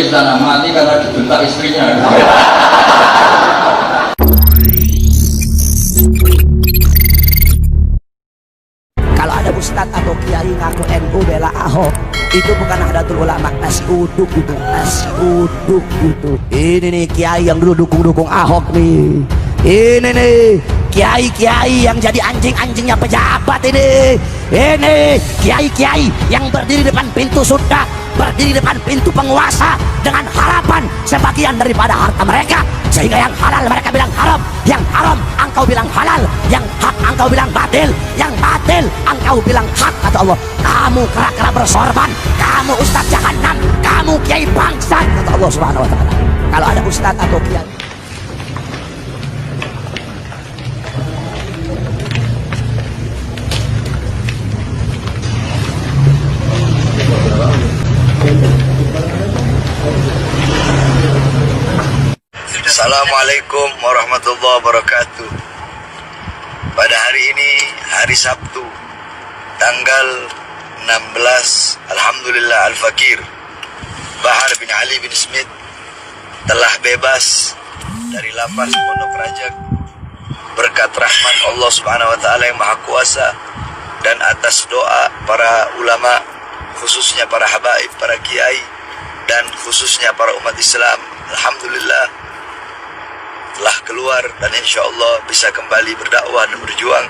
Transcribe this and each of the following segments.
di sana mati karena dibentak istrinya. Kalau ada ustadz atau kiai ngaku NU bela Ahok, itu bukan Nahdlatul Ulama, nasi uduk gitu, nasi uduk gitu. Ini nih kiai yang dulu dukung Ahok nih. Ini nih kiai-kiai yang jadi anjing-anjingnya pejabat ini. Ini kiai-kiai yang berdiri depan pintu surga, berdiri depan pintu penguasa dengan harapan sebagian daripada harta mereka, sehingga yang halal mereka bilang haram, yang haram engkau bilang halal, yang hak engkau bilang batil, yang batil engkau bilang hak. Kata Allah, kamu kera-kera bersorban, kamu ustaz jahanam, kamu kiai bangsat. Kata Allah Subhanahu wa taala. Kalau ada ustaz atau kiai Assalamualaikum warahmatullahi wabarakatuh. Pada hari ini, hari Sabtu, tanggal 16, Alhamdulillah Al-Fakir Bahar bin Ali bin Smith telah bebas dari lapas Pondok Rajak berkat rahmat Allah Subhanahu wa taala yang Maha Kuasa dan atas doa para ulama, khususnya para habaib, para kiai, dan khususnya para umat Islam. Alhamdulillah telah keluar dan insya Allah bisa kembali berdakwah dan berjuang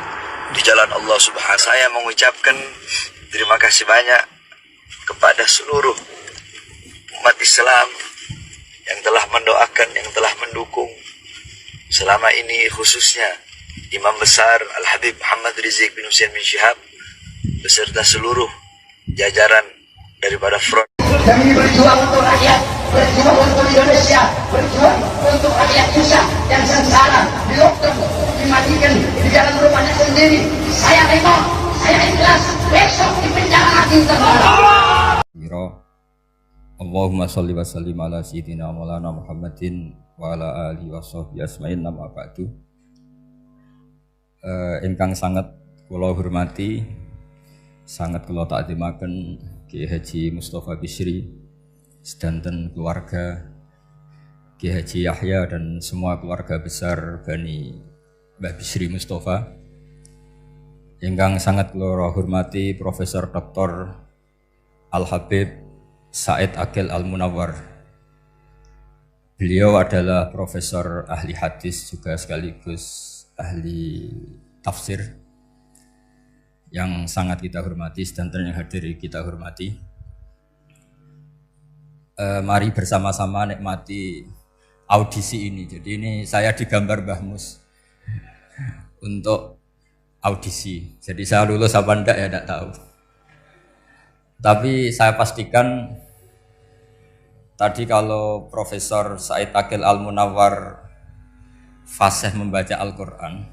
di jalan Allah Subhanahu. Saya mengucapkan terima kasih banyak kepada seluruh umat Islam yang telah mendoakan, yang telah mendukung selama ini, khususnya Imam Besar Al-Habib Muhammad Rizik bin Husain bin Syihab beserta seluruh jajaran daripada front. Kami berjuang untuk rakyat, berjuang untuk Indonesia, berjuang untuk rakyat susah yang sengsara, di lockdown, dimatikan di jalan rumahnya sendiri. Saya rela, saya ikhlas, besok di penjara lagi Allahumma sholli wa sallim ala sayyidina maulana Muhammadin wa ala alihi wa sahbihi asma'in nama ba'du. Ingkang sangat kula hormati, sangat kula takdimaken Kiai Haji Mustafa Bisri sedanten keluarga, Kiai Haji Yahya dan semua keluarga besar Bani Mbah Bisri Mustafa. Ingkang sangat kula hormati Profesor Dr. Al-Habib Said Aqil Al-Munawwar. Beliau adalah profesor ahli hadis juga sekaligus ahli tafsir yang sangat kita hormati, sedanten yang hadir kita hormati. Mari bersama-sama nikmati audisi ini. Jadi ini saya digambar Mbah Mus untuk audisi. Jadi saya lulus apa enggak ya enggak tahu. Tapi saya pastikan tadi kalau Profesor Said Aqil Al-Munawwar fasih membaca Al-Quran,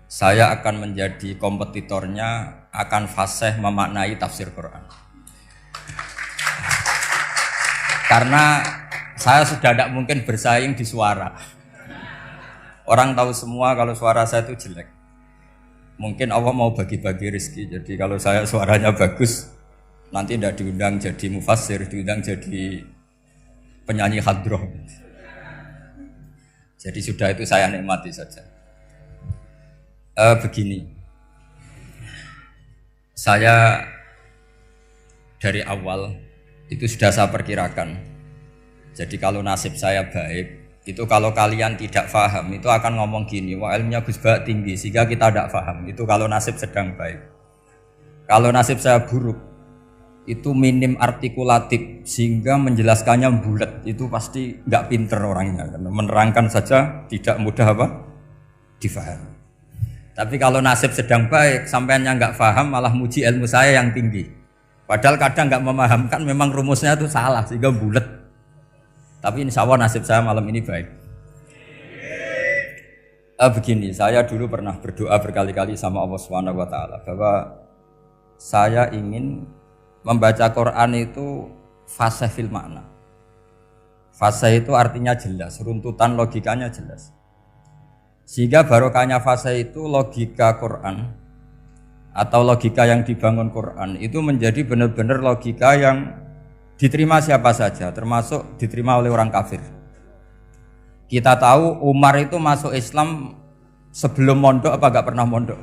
saya akan menjadi kompetitornya, akan fasih memaknai tafsir Quran. Karena saya sudah tidak mungkin bersaing di suara. Orang tahu semua kalau suara saya itu jelek. Mungkin Allah mau bagi-bagi rezeki. Jadi kalau saya suaranya bagus, nanti tidak diundang jadi mufassir, diundang jadi penyanyi hadroh. Jadi sudah itu saya nikmati saja. Begini, saya dari awal itu sudah saya perkirakan. Jadi kalau nasib saya baik, itu kalau kalian tidak paham itu akan ngomong gini, wah ilmunya Gus Bak tinggi sehingga kita tidak paham. Itu kalau nasib sedang baik. Kalau nasib saya buruk, itu minim artikulatif sehingga menjelaskannya bulat, itu pasti nggak pinter orangnya, karena menerangkan saja tidak mudah apa difahami. Tapi kalau nasib sedang baik, sampeannya nggak paham malah muji ilmu saya yang tinggi, padahal kadang nggak memahamkan, memang rumusnya itu salah sehingga bulat. Tapi insya Allah nasib saya malam ini baik. Begini, saya dulu pernah berdoa berkali-kali sama Allah Subhanahu wa taala bahwa saya ingin membaca Quran itu fasih fil makna. Fasih itu artinya jelas, runtutan logikanya jelas. Sehingga barokahnya fasih itu logika Quran atau logika yang dibangun Quran itu menjadi benar-benar logika yang diterima siapa saja, termasuk diterima oleh orang kafir. Kita tahu Umar itu masuk Islam sebelum mondok apa enggak pernah mondok?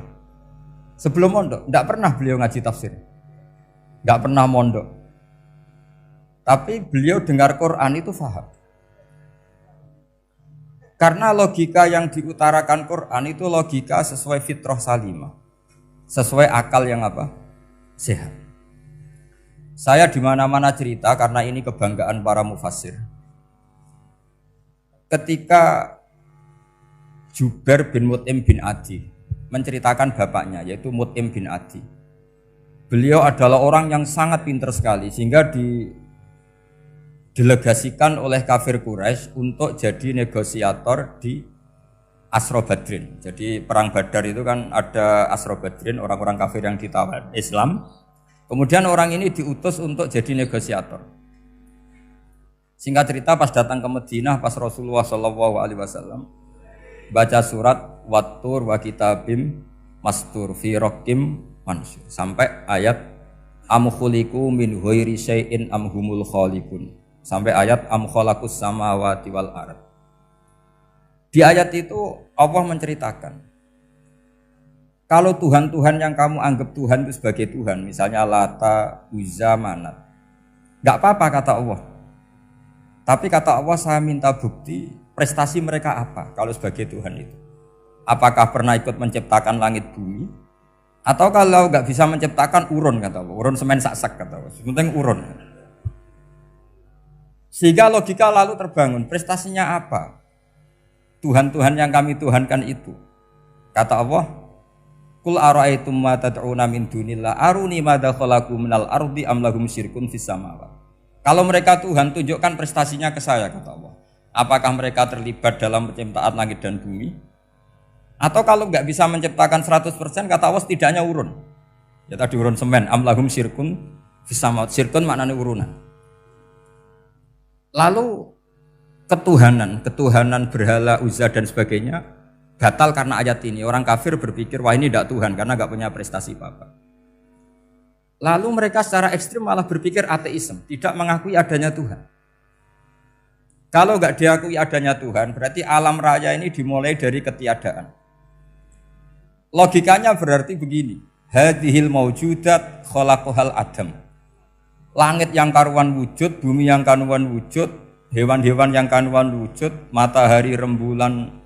Sebelum mondok, enggak pernah beliau ngaji tafsir. Enggak pernah mondok. Tapi beliau dengar Quran itu paham. Karena logika yang diutarakan Quran itu logika sesuai fitrah salimah. Sesuai akal yang apa? Sehat. Saya di mana-mana cerita karena ini kebanggaan para mufassir. Ketika Jubair bin Mut'im bin Adi menceritakan bapaknya yaitu Mut'im bin Adi. Beliau adalah orang yang sangat pintar sekali sehingga didelegasikan oleh kafir Quraisy untuk jadi negosiator di Asra Badrin. Jadi perang Badar itu kan ada Asra Badrin, orang-orang kafir yang ditawar Islam. Kemudian orang ini diutus untuk jadi negosiator. Singkat cerita pas datang ke Madinah pas Rasulullah SAW baca surat Wattur wa kitabim mastur fi raqim mansur sampai ayat am khuliqu min ghairi syai'in am humul khaliqun. Sampai ayat am khalaqus samawati wal ard. Di ayat itu Allah menceritakan kalau Tuhan-Tuhan yang kamu anggap Tuhan itu sebagai Tuhan, misalnya Lata, Uzza, Manat, enggak apa-apa kata Allah. Tapi kata Allah saya minta bukti prestasi mereka apa kalau sebagai Tuhan itu. Apakah pernah ikut menciptakan langit bumi? Atau kalau enggak bisa menciptakan urun kata Allah, urun semen sak-sak kata Allah. Penting urun. Sehingga logika lalu terbangun, prestasinya apa? Tuhan-Tuhan yang kami tuhankan itu. Kata Allah, Qul ara'aytum ma tad'una min dunillah aruni madza khalaqu minal ardi am lahum syirkun fis samawati. Kalau mereka Tuhan, tunjukkan prestasinya ke saya kata Allah. Apakah mereka terlibat dalam penciptaan langit dan bumi? Atau kalau enggak bisa menciptakan 100% kata Allah setidaknya urun. Ya tadi urun semen, am lahum syirkun fis samawati. Syirkun maknanya urunan. Lalu ketuhanan berhala Uzza dan sebagainya batal karena ayat ini. Orang kafir berpikir wah ini tidak Tuhan karena nggak punya prestasi apa-apa. Lalu mereka secara ekstrim malah berpikir ateisme, tidak mengakui adanya Tuhan. Kalau nggak diakui adanya Tuhan berarti alam raya ini dimulai dari ketiadaan. Logikanya berarti begini, hadhil maujudat khalaqahal adam. Langit yang karuan wujud, bumi yang karuan wujud, hewan-hewan yang karuan wujud, matahari, rembulan,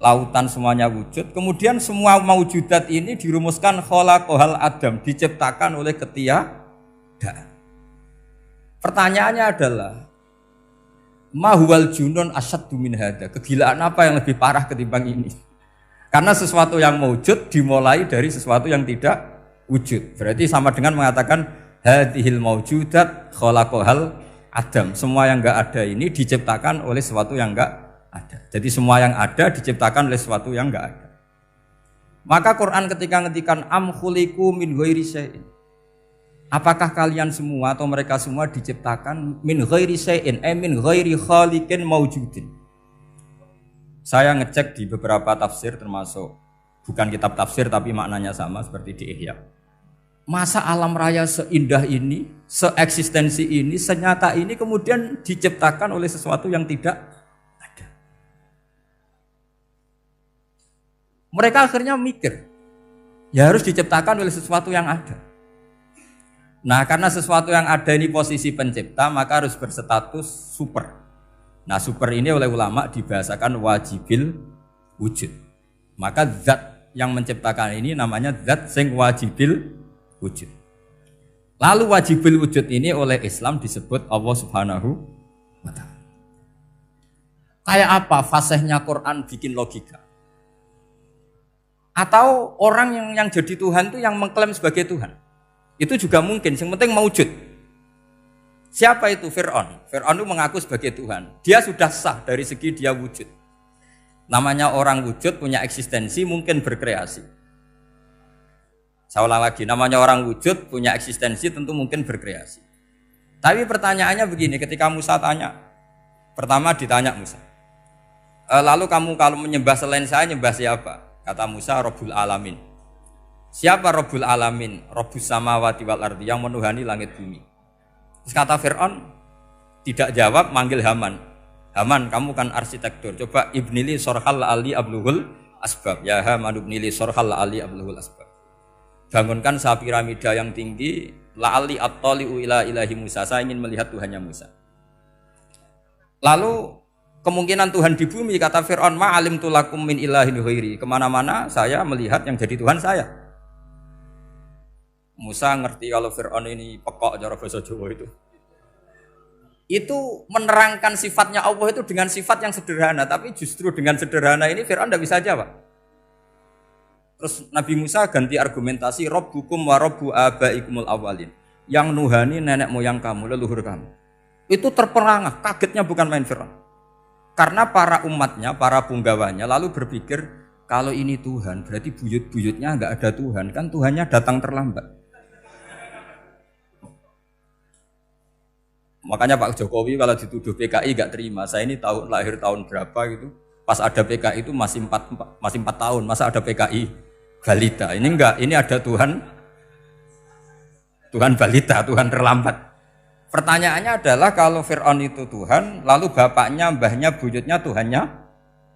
lautan semuanya wujud. Kemudian semua maujudat ini dirumuskan khalaqahal adam, diciptakan oleh ketiadaan. Pertanyaannya adalah ma huwal junun asyaddu min hada. Kegilaan apa yang lebih parah ketimbang ini? Karena sesuatu yang wujud dimulai dari sesuatu yang tidak wujud. Berarti sama dengan mengatakan hadhil maujudat khalaqahal adam. Semua yang enggak ada ini diciptakan oleh sesuatu yang enggak ada. Jadi semua yang ada diciptakan oleh sesuatu yang enggak ada. Maka Quran ketika ngetikan am khuliqu min ghairi syai'in. Apakah kalian semua atau mereka semua diciptakan min ghairi syai'in, min ghairi khaliqin maujudin. Saya ngecek di beberapa tafsir termasuk bukan kitab tafsir tapi maknanya sama seperti di Ihya. Masa alam raya seindah ini, seeksistensi ini, senyata ini kemudian diciptakan oleh sesuatu yang tidak ada. Mereka akhirnya mikir, ya harus diciptakan oleh sesuatu yang ada. Nah karena sesuatu yang ada ini posisi pencipta, maka harus berstatus super. Nah super ini oleh ulama dibahasakan wajibil wujud. Maka zat yang menciptakan ini namanya zat sing wajibil wujud. Lalu wajibul wujud ini oleh Islam disebut Allah Subhanahu wa ta'ala. Kayak apa fasihnya Quran bikin logika? Atau orang yang jadi Tuhan itu yang mengklaim sebagai Tuhan? Itu juga mungkin, yang penting mewujud. Siapa itu? Fir'aun. Fir'aun itu mengaku sebagai Tuhan. Dia sudah sah dari segi dia wujud. Namanya orang wujud punya eksistensi, mungkin berkreasi. Saya ulang lagi, namanya orang wujud punya eksistensi tentu mungkin berkreasi. Tapi pertanyaannya begini, ketika Musa tanya, pertama ditanya Musa, lalu kamu kalau menyembah selain saya, nyembah siapa? Kata Musa, Rabbul Alamin. Siapa Rabbul Alamin? Rabbus samawati wal ardi, yang menuhani langit bumi. Terus kata Fir'aun tidak jawab, manggil Haman. Haman, kamu kan arsitektur, coba ibnili sorhal ali abluhul asbab. Ya Haman ibnili sorhal ali abluhul asbab. Bangunkan sebuah piramida yang tinggi, la'ali at-tali'u ila ilahi Musa. Saya ingin melihat Tuhannya Musa. Lalu kemungkinan Tuhan di bumi, kata Fir'aun, ma'alim tulakum min ilahin ghairi. Kemana-mana saya melihat yang jadi Tuhan saya. Musa ngerti kalau Fir'aun ini pekok cara bahasa Jawa itu. Itu menerangkan sifatnya Allah itu dengan sifat yang sederhana, tapi justru dengan sederhana ini Fir'aun tidak bisa jawab. Terus Nabi Musa ganti argumentasi, Rabbukum wa Rabbu abaikumul awalin. Yang nuhani nenek moyang kamu, leluhur kamu. Itu terperangah, kagetnya bukan main Fir'aun. Karena para umatnya, para punggawanya lalu berpikir, kalau ini Tuhan, berarti buyut-buyutnya enggak ada Tuhan, kan Tuhannya datang terlambat. Makanya Pak Jokowi kalau dituduh PKI gak terima. Saya ini lahir tahun berapa gitu. Pas ada PKI itu masih 4 tahun. Masa ada PKI balita? Ini enggak, ini ada Tuhan balita, Tuhan terlambat. Pertanyaannya adalah kalau Fir'aun itu Tuhan, lalu bapaknya, mbahnya, buyutnya Tuhannya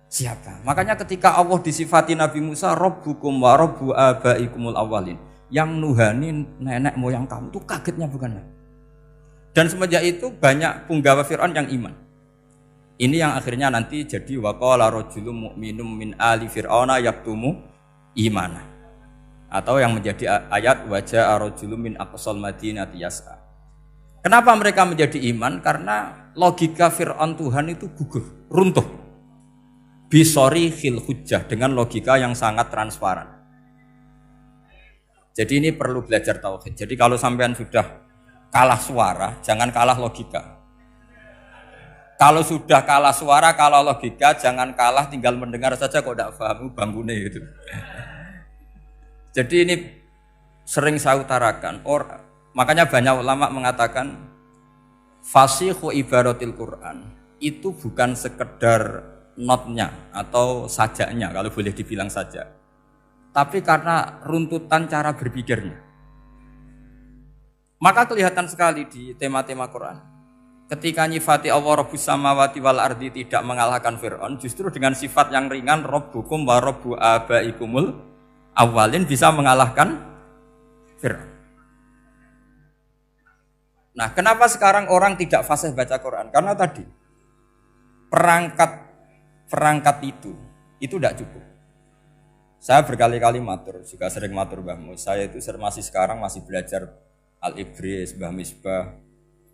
siapa? Makanya ketika Allah disifati Nabi Musa, Rabbukum wa Rabbu abaikumul awalin. Yang nuhani nenek moyang kamu, itu kagetnya bukan main. Dan semenjak itu banyak punggawa Fir'aun yang iman. Ini yang akhirnya nanti jadi waqala rajulun mu'minum min ali fir'auna yaktumu imana. Atau yang menjadi ayat wajaa rajulun min aqsal madinati yas'a. Kenapa mereka menjadi iman? Karena logika Fir'aun Tuhan itu gugur, runtuh. Bisori khil hujjah, dengan logika yang sangat transparan. Jadi ini perlu belajar tauhid. Jadi kalau sampean sudah kalah suara, jangan kalah logika. Kalau sudah kalah suara, kalah logika, jangan kalah tinggal mendengar saja kok tidak paham bangunnya gitu. Jadi ini sering saya utarakan. Makanya banyak ulama mengatakan fasihu ibaratil Quran itu bukan sekedar notnya atau sajaknya kalau boleh dibilang saja. Tapi karena runtutan cara berpikirnya. Maka kelihatan sekali di tema-tema Quran. Ketika nyifati Allah Rabbus samawati wal ardi tidak mengalahkan Fir'aun, justru dengan sifat yang ringan Rabbukum wa Rabbu abaikumul awalin bisa mengalahkan Fir'aun. Nah, kenapa sekarang orang tidak fasih baca Quran? Karena tadi perangkat itu tidak cukup. Saya berkali-kali matur, juga sering matur Mbah Mus. Saya itu sekarang masih belajar Al-Ibris, Mbah Misbah,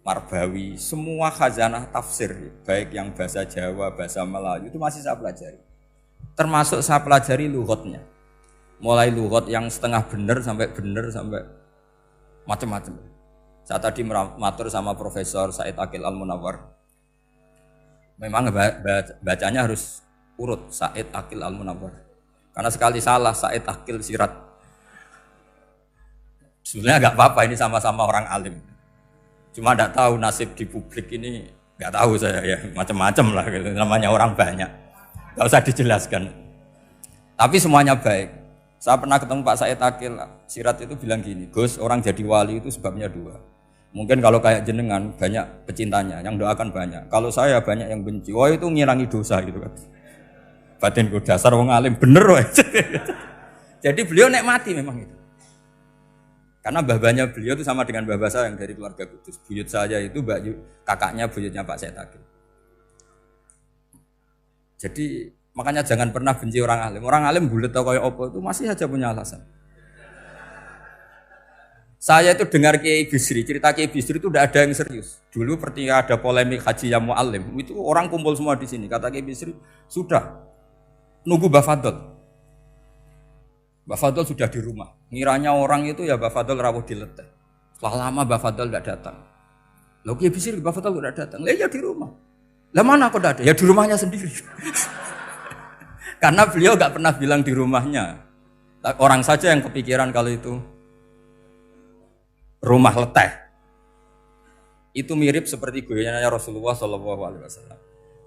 Marbawi, semua khazanah tafsir, baik yang bahasa Jawa, bahasa Melayu, itu masih saya pelajari. Termasuk saya pelajari lughatnya. Mulai lughat yang setengah benar sampai macam-macam. Saya tadi matur sama Profesor Said Aqil Al-Munawwar. Memang bacanya harus urut, Said Aqil Al-Munawwar. Karena sekali salah, Said Aqil Sirat. Sebenarnya enggak apa-apa, ini sama-sama orang alim. Cuma enggak tahu nasib di publik ini, enggak tahu saya ya, macam-macam lah gitu. Namanya orang banyak. Enggak usah dijelaskan. Tapi semuanya baik. Saya pernah ketemu Pak Said Aqil Sirat itu bilang gini, Gus, orang jadi wali itu sebabnya 2. Mungkin kalau kayak jenengan banyak pecintanya, yang doakan banyak. Kalau saya banyak yang benci, wah itu ngirangi dosa gitu kan. Batin ku dasar wong alim bener wah. Jadi beliau nikmati memang itu. Karena babanya beliau itu sama dengan babah saya yang dari keluarga Kudus. Buyut saya itu kakaknya buyutnya Pak Said Aqil. Jadi makanya jangan pernah benci orang alim. Orang alim bulet atau kayak apa itu masih saja punya alasan. Saya itu dengar Kiai Bisri, cerita Kiai Bisri itu tidak ada yang serius. Dulu ketika ada polemik haji yang mu'alim, itu orang kumpul semua di sini. Kata Kiai Bisri, sudah nunggu Mbah Fadl. Mbah Fadl sudah di rumah. Ngiranya orang itu ya Mbah Fadl rawuh dileteh. Setelah lama Mbah Fadl tidak datang. Loh Kiai Bisri, Mbah Fadl tidak datang. Lah ya di rumah. Lah mana kok tidak ada? Ya di rumahnya sendiri. Karena beliau enggak pernah bilang di rumahnya. Orang saja yang kepikiran kalau itu rumah leteh. Itu mirip seperti guyonannya Rasulullah SAW.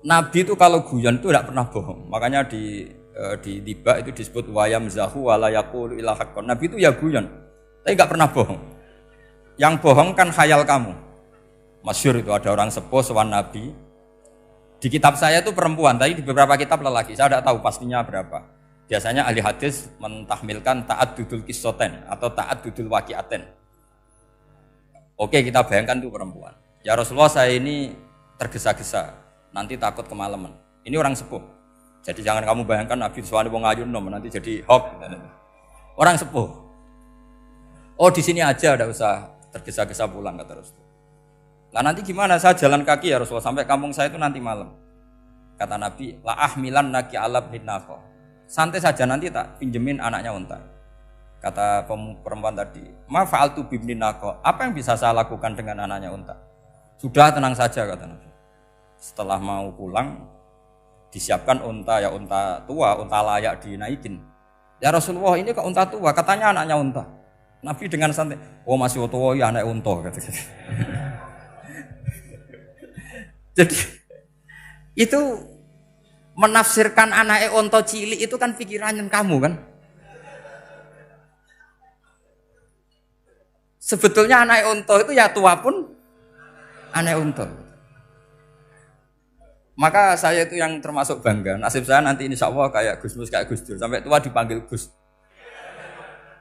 Nabi itu kalau guyon itu tidak pernah bohong. Makanya di tiba itu disebut wayam zahu wala yaqulu illa haqqan. Nabi itu ya guyon, tapi enggak pernah bohong. Yang bohong kan khayal kamu. Masyhur itu ada orang sepuh sowan Nabi. Di kitab saya itu perempuan, tapi di beberapa kitab lelaki. Saya tidak tahu pastinya berapa. Biasanya ahli hadis mentahmilkan taat dudul kisoten atau taat dudul wakiaten. Oke, kita bayangkan itu perempuan. Ya Rasulullah, saya ini tergesa-gesa, nanti takut kemalaman. Ini orang sepuh. Jadi jangan kamu bayangkan Nabi Suwani wong ayu nom nanti jadi hoax. Orang sepuh. Oh di sini aja, tidak usah tergesa-gesa pulang kata Rasul. Lah nanti gimana? Saya jalan kaki ya Rasulullah sampai kampung saya itu nanti malam. Kata Nabi, la ahmilan naki alab binafo. Santai saja nanti tak pinjemin anaknya unta. Kata perempuan tadi, ma fa'altu bibninako. Apa yang bisa saya lakukan dengan anaknya unta? Sudah tenang saja kata Nabi. Setelah mau pulang, disiapkan unta, ya unta tua, unta layak dinaikin. Ya Rasulullah ini kok unta tua? Katanya anaknya unta. Nabi dengan santai, oh masih tua ya anak unta. Jadi itu menafsirkan anaknya unta cilik itu kan pikirannya kamu kan. Sebetulnya anak unta itu ya tua pun anak unta. Maka saya itu yang termasuk bangga. Nasib saya nanti insya Allah kayak Gus Mus, kayak Gus Dur. Sampai tua dipanggil Gus.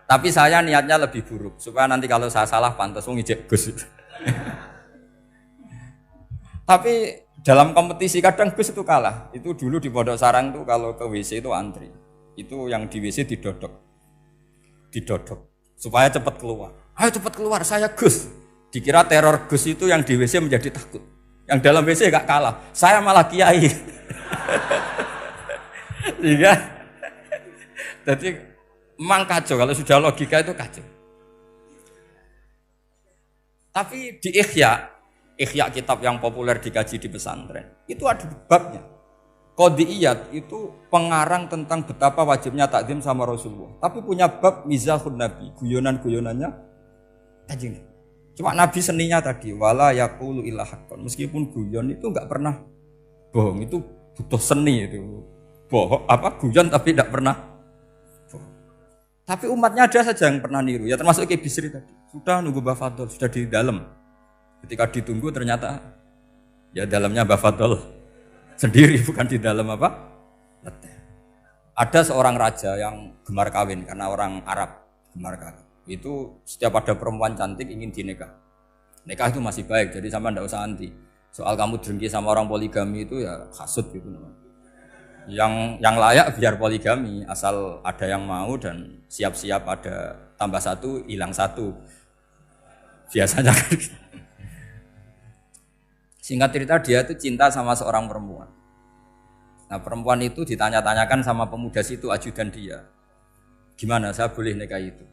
Tapi saya niatnya lebih buruk. Supaya nanti kalau saya salah pantas ngijek Gus. Tapi dalam kompetisi kadang Gus itu kalah. Itu dulu di Pondok Sarang tuh kalau ke WC itu antri. Itu yang di WC didodok. Didodok. Supaya cepat keluar. Ayo cepat keluar, saya Gus. Dikira teror Gus itu yang di WC menjadi takut. Yang dalam WC gak kalah, saya malah kiai. Iya. Jadi memang kacau, kalau sudah logika itu kacau. Tapi di Ihya kitab yang populer dikaji di pesantren, itu ada babnya. Qadiyat itu pengarang tentang betapa wajibnya takdim sama Rasulullah. Tapi punya bab mizahun Nabi, guyonan-guyonannya Kanjeng. Cuma Nabi seninya tadi wala yaqulu illa haqqan. Meskipun guyon itu enggak pernah bohong, itu butuh seni itu. Bohong apa guyon tapi tidak pernah bohong. Tapi umatnya ada saja yang pernah niru. Ya termasuk Ki Bisri tadi. Sudah nunggu Mbah Fadl, sudah di dalam. Ketika ditunggu ternyata ya dalamnya Mbah Fadl sendiri bukan di dalam apa? Leteh. Ada seorang raja yang gemar kawin karena orang Arab gemar kawin. Itu setiap ada perempuan cantik ingin dinikah. Nikah itu masih baik, jadi sama ndak usah anti. Soal kamu dengki sama orang poligami itu ya hasut gitu namanya. Yang layak biar poligami, asal ada yang mau dan siap-siap ada tambah satu, hilang satu. Biasanya kan. Singkat cerita dia itu cinta sama seorang perempuan. Nah perempuan itu ditanya-tanyakan sama pemuda situ ajudan dia. Gimana saya boleh nikah itu?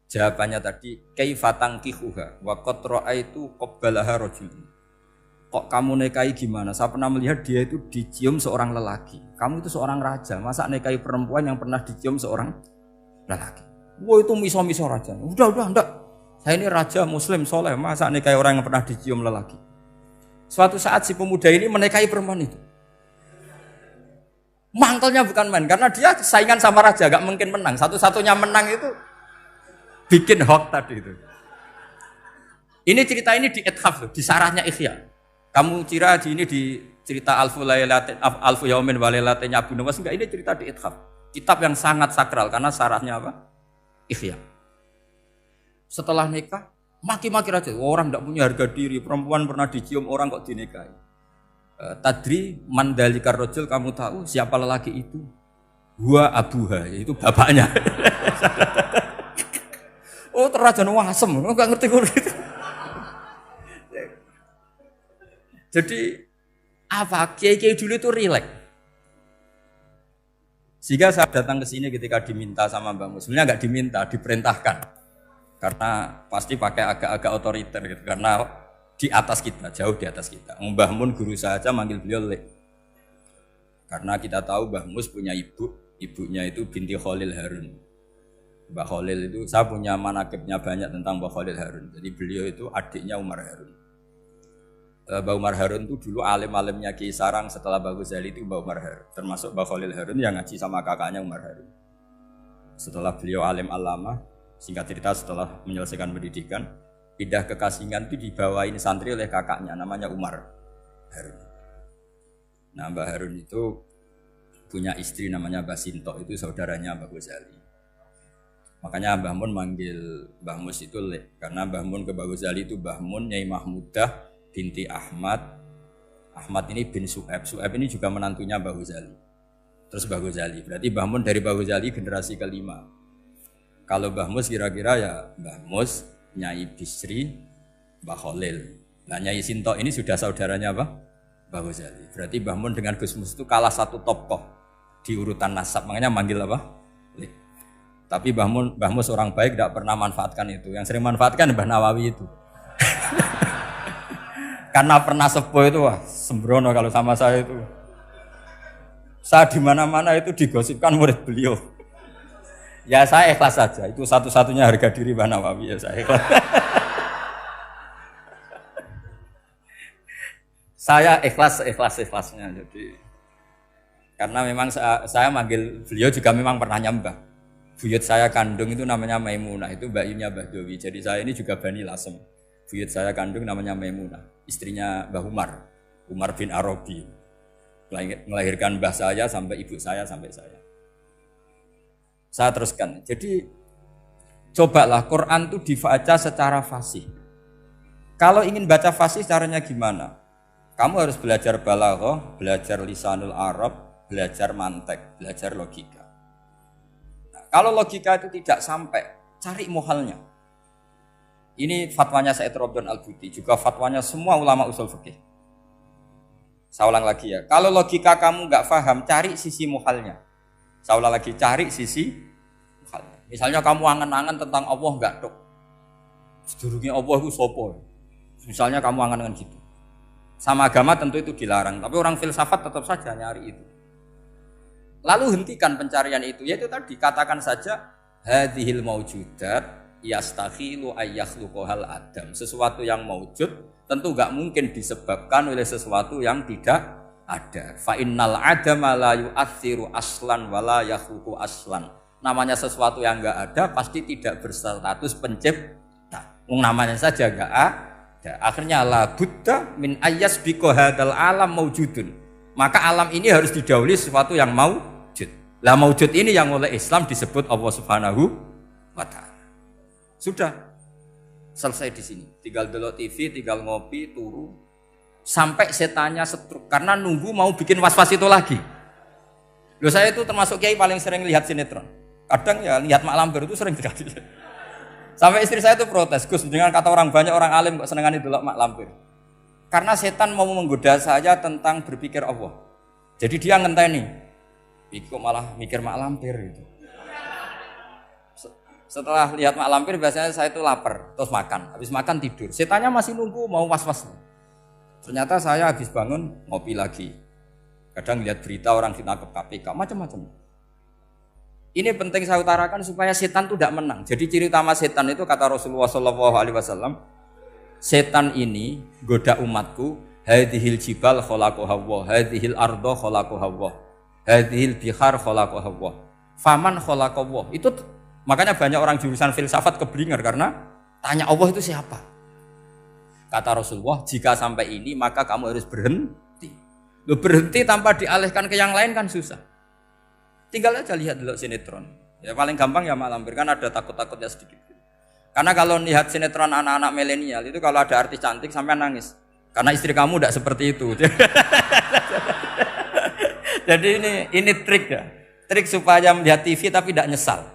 Jawabannya tadi kaifa tankihuha wa qad ra'aitu qabbalaha rajul. Kok kamu nikahi gimana? Saya pernah melihat dia itu dicium seorang lelaki. Kamu itu seorang raja, masa nikahi perempuan yang pernah dicium seorang lelaki? Wah itu miso-miso raja. Udah enggak. Saya ini raja muslim soleh, masa nikahi orang yang pernah dicium lelaki? Suatu saat si pemuda ini menikahi perempuan itu. Mangkelnya bukan main, karena dia saingan sama raja, gak mungkin menang. Satu-satunya menang itu bikin hoax tadi itu. Ini cerita ini di Ithaf, di sarahnya Ihya. Kamu kira di ini di cerita Alfu Yaumin wa Lailatin Abu Nawas, enggak, ini cerita di Ithaf. Kitab yang sangat sakral karena sarahnya apa? Ihya. Setelah nikah, maki-maki raja. Orang enggak punya harga diri, perempuan pernah dicium orang kok dinikahi. Tadri mandalikar rajul, kamu tahu siapa lelaki itu? Huwa abuha, yaitu bapaknya. Oh terrajan wasem, enggak ngerti gitu. Jadi apa? Kiai-kiai dulu itu rileks. Sehingga saya datang ke sini ketika diminta sama Mbak Mus. Sebenarnya enggak diminta, diperintahkan. Karena pasti pakai agak-agak otoriter gitu. Karena di atas kita, jauh di atas kita. Mbah Mun guru saya aja manggil beliau Lek. Karena kita tahu Mbah Mus punya ibunya itu binti Khalil Harun. Mbah Khalil itu, saya punya manakibnya banyak tentang Mbah Khalil Harun. Jadi beliau itu adiknya Umar Harun. Mbah Umar Harun itu dulu alim-alimnya Ki Sarang, setelah Mbah Ghazali itu Mbah Umar Harun. Termasuk Mbah Khalil Harun yang ngaji sama kakaknya Umar Harun. Setelah beliau alim alama, singkat cerita setelah menyelesaikan pendidikan, pindah ke Kasingan itu dibawain santri oleh kakaknya namanya Umar Harun. Nah Mbah Harun itu punya istri namanya Mbah Sinto, itu saudaranya Mbah Ghazali. Makanya Mbah Mun manggil Mbah Mus itu Lek, karena Mbah Mun ke Mbah Ghazali itu Mbah Mun Nyai Mahmudah binti Ahmad. Ahmad ini bin Su'aib. Su'aib ini juga menantunya Mbah Ghazali. Terus Mbah Ghazali, berarti Mbah Mun dari Mbah Ghazali generasi kelima. Kalau Mbah Mus kira-kira ya Mbah Mus, Nyai Bisri, Mbah Khalil. Nah Nyai Sinto ini sudah saudaranya apa? Mbah Ghazali. Berarti Mbah Mun dengan Gus Mus itu kalah satu tokoh di urutan nasab. Makanya manggil apa? Lek. Tapi Mbah Mus orang baik tidak pernah manfaatkan itu. Yang sering manfaatkan Mbah Nawawi itu. Karena pernah sepuh itu wah sembrono kalau sama saya itu. Saya di mana-mana itu digosipkan murid beliau. Ya saya ikhlas saja. Itu satu-satunya harga diri Mbah Nawawi ya saya ikhlas. Saya ikhlasnya. Jadi karena memang saya manggil beliau juga memang pernah nyembah. Buyut saya kandung itu namanya Maimunah, itu mbaknya Mbah Dowi. Jadi saya ini juga Bani Lasem. Buyut saya kandung namanya Maimunah, istrinya Mbah Umar bin Arabi. Melahirkan mbah saya sampai ibu saya sampai saya. Saya teruskan. Jadi cobalah Quran itu dibaca secara fasih. Kalau ingin baca fasih caranya gimana? Kamu harus belajar balaghah, belajar lisanul Arab, belajar mantek, belajar logika. Nah, kalau logika itu tidak sampai, cari muhalnya. Ini fatwanya Said Robdon Al-Buti, juga fatwanya semua ulama usul fikih. Saya ulang lagi ya, kalau logika kamu nggak paham, cari sisi muhalnya. Saya ulang lagi, cari sisi muhalnya. Misalnya kamu angan-angan tentang Allah nggak dok, sedurungnya Allah itu sopo. Misalnya kamu angan-angan gitu. Sama agama tentu itu dilarang, tapi orang filsafat tetap saja nyari itu. Lalu hentikan pencarian itu, yaitu tadi katakan saja hadhil maujudat yastakhilu ayyakhluqahal adam. Sesuatu yang maujud tentu enggak mungkin disebabkan oleh sesuatu yang tidak ada. Fa innal adama la yu'athiru aslan wa la yakhluqu aslan. Namanya sesuatu yang enggak ada pasti tidak berstatus pencipta. Namanya saja enggak ada. Akhirnya la buddha min ayyasbiqa hadzal alam maujudun. Maka alam ini harus didahului sesuatu yang maujud. Lah maujud ini yang oleh Islam disebut Allah Subhanahu wa taala. Sudah selesai di sini. Tinggal delok TV, tinggal ngopi, turu sampai setannya setruk karena nunggu mau bikin was-was itu lagi. Loh saya itu termasuk kiai paling sering lihat sinetron. Kadang ya lihat Mak Lampir itu sering terjadi. Sampai istri saya itu protes, Gus, dengan kata orang banyak orang alim kok senengan itu Mak Lampir. Karena setan mau menggoda saya tentang berpikir Allah. Jadi dia ngenteni. Iku malah mikir Mak Lampir gitu. Setelah lihat Mak Lampir biasanya saya itu lapar, terus makan. Habis makan tidur. Setannya masih nunggu mau was-was. Ternyata saya habis bangun ngopi lagi. Kadang lihat berita orang ditangkap KPK, macam-macam. Ini penting saya utarakan supaya setan itu tidak menang. Jadi ciri utama setan itu kata Rasulullah SAW, setan ini goda umatku, hadhil jibal khalaqaha Allah, hadhil ardo khalaqaha Allah, hadhil bihar khalaqaha Allah, faman khalaqaha Allah. Itu makanya banyak orang jurusan filsafat keblinger karena tanya Allah itu siapa. Kata Rasulullah, jika sampai ini maka kamu harus berhenti. Loh, berhenti tanpa dialihkan ke yang lain kan susah. Tinggal aja lihat dulu sinetron. Ya paling gampang ya Mak Lampir, kan ada takut-takutnya sedikit. Karena kalau lihat sinetron anak-anak milenial itu kalau ada artis cantik sampai nangis. Karena istri kamu tidak seperti itu. Jadi ini trik ya. Trik supaya melihat TV tapi tidak nyesal.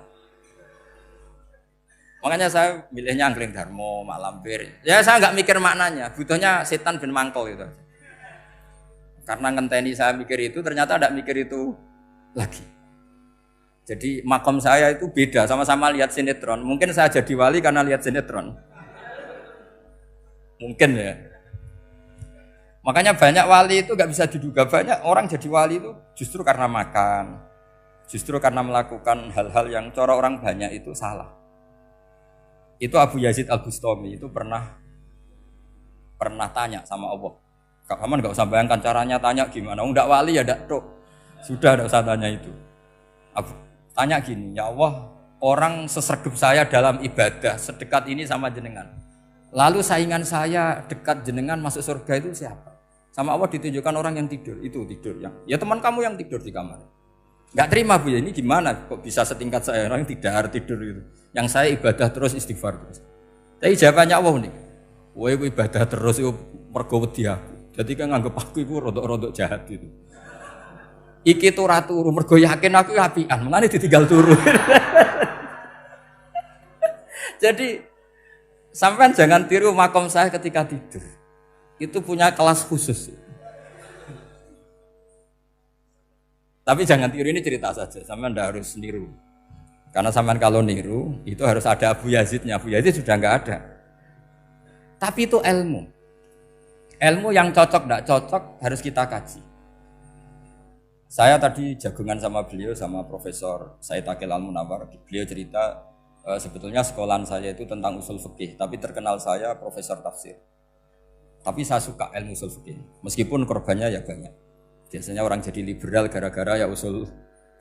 Makanya saya milihnya Angling Darmo, Mak Lampir. Ya saya nggak mikir maknanya, butuhnya setan bin mangkol itu. Karena ngenteni saya mikir itu, ternyata tidak mikir itu lagi. Jadi makom saya itu beda, sama-sama lihat sinetron. Mungkin saya jadi wali karena lihat sinetron. Mungkin ya. Makanya banyak wali itu nggak bisa diduga. Banyak orang jadi wali itu justru karena makan, justru karena melakukan hal-hal yang cara orang banyak itu salah. Itu Abu Yazid Al-Bustami itu pernah tanya sama Allah. Kamu nggak usah bayangkan caranya tanya gimana. Nggak wali ya nggak tuh. Sudah nggak usah tanya itu. Tanya gini, ya Allah, orang sesergap saya dalam ibadah sedekat ini sama jenengan. Lalu saingan saya dekat jenengan masuk surga itu siapa? Sama Allah ditunjukkan orang yang tidur, itu tidur yang. Ya teman kamu yang tidur di kamar. Enggak terima Bu ya, ini gimana kok bisa setingkat saya orang yang tidak tidur itu. Yang saya ibadah terus istighfar terus. Tapi jawabannya Allah nih. Woe ibadah terus itu mergo wedi aku. Jadi kan nganggep aku itu rodok-rodok jahat gitu. Iki tuh ratu mergo yakin aku apian, mulane ditinggal turu. Jadi sampean jangan tiru makom saya ketika tidur. Itu punya kelas khusus. Tapi jangan tiru, ini cerita saja. Sampean ndak harus niru. Karena sampean kalau niru itu harus ada Abu Yazidnya. Abu Yazid sudah nggak ada. Tapi itu ilmu. Ilmu yang cocok ndak cocok harus kita kaji. Saya tadi jagungan sama beliau, sama Profesor Said Akil Al-Munawar. Beliau cerita sebetulnya sekolahan saya itu tentang usul fikih, tapi terkenal saya Profesor Tafsir. Tapi saya suka ilmu usul fikih, meskipun korbannya ya banyak. Biasanya orang jadi liberal gara-gara ya usul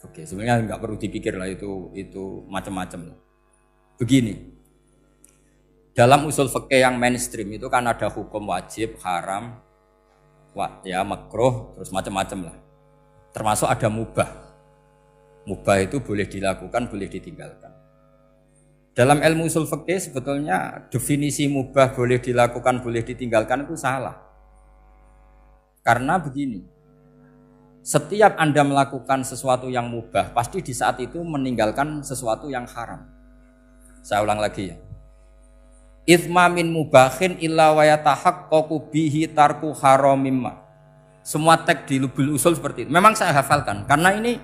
fikih. Sebenarnya nggak perlu dipikir lah itu macam-macam. Begini, dalam usul fikih yang mainstream itu kan ada hukum wajib, haram, ya makruh, terus macam-macam lah. Termasuk ada mubah. Mubah itu boleh dilakukan, boleh ditinggalkan. Dalam ilmu usul fikih sebetulnya definisi mubah boleh dilakukan, boleh ditinggalkan itu salah. Karena begini, setiap Anda melakukan sesuatu yang mubah, pasti di saat itu meninggalkan sesuatu yang haram. Saya ulang lagi ya. Itsma min mubahin illa wa yatahaqqaqu bihi tarku haramimma. Semua teks di Lubul Usul seperti itu. Memang saya hafalkan karena ini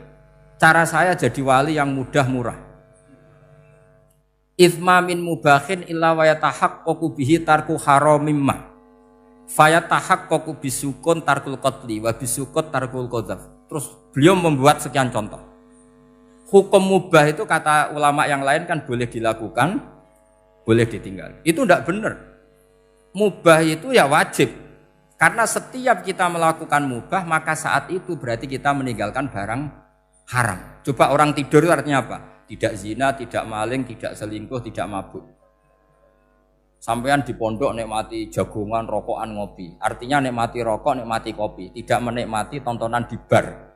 cara saya jadi wali yang mudah murah. Itsma min mubahin illa wa yatahaqqaqu bihi tarku haramimma. Fayatahaqqaqu bisukun tarkul qatli wa bisukut tarkul qadzaf. Terus beliau membuat sekian contoh. Hukum mubah itu kata ulama yang lain kan boleh dilakukan, boleh ditinggal. Itu tidak benar. Mubah itu ya wajib. Karena setiap kita melakukan mubah, maka saat itu berarti kita meninggalkan barang haram. Coba orang tidur itu artinya apa? Tidak zina, tidak maling, tidak selingkuh, tidak mabuk. Sampean di pondok nikmati jagungan, rokokan, ngopi. Artinya nikmati rokok, nikmati kopi. Tidak menikmati tontonan di bar.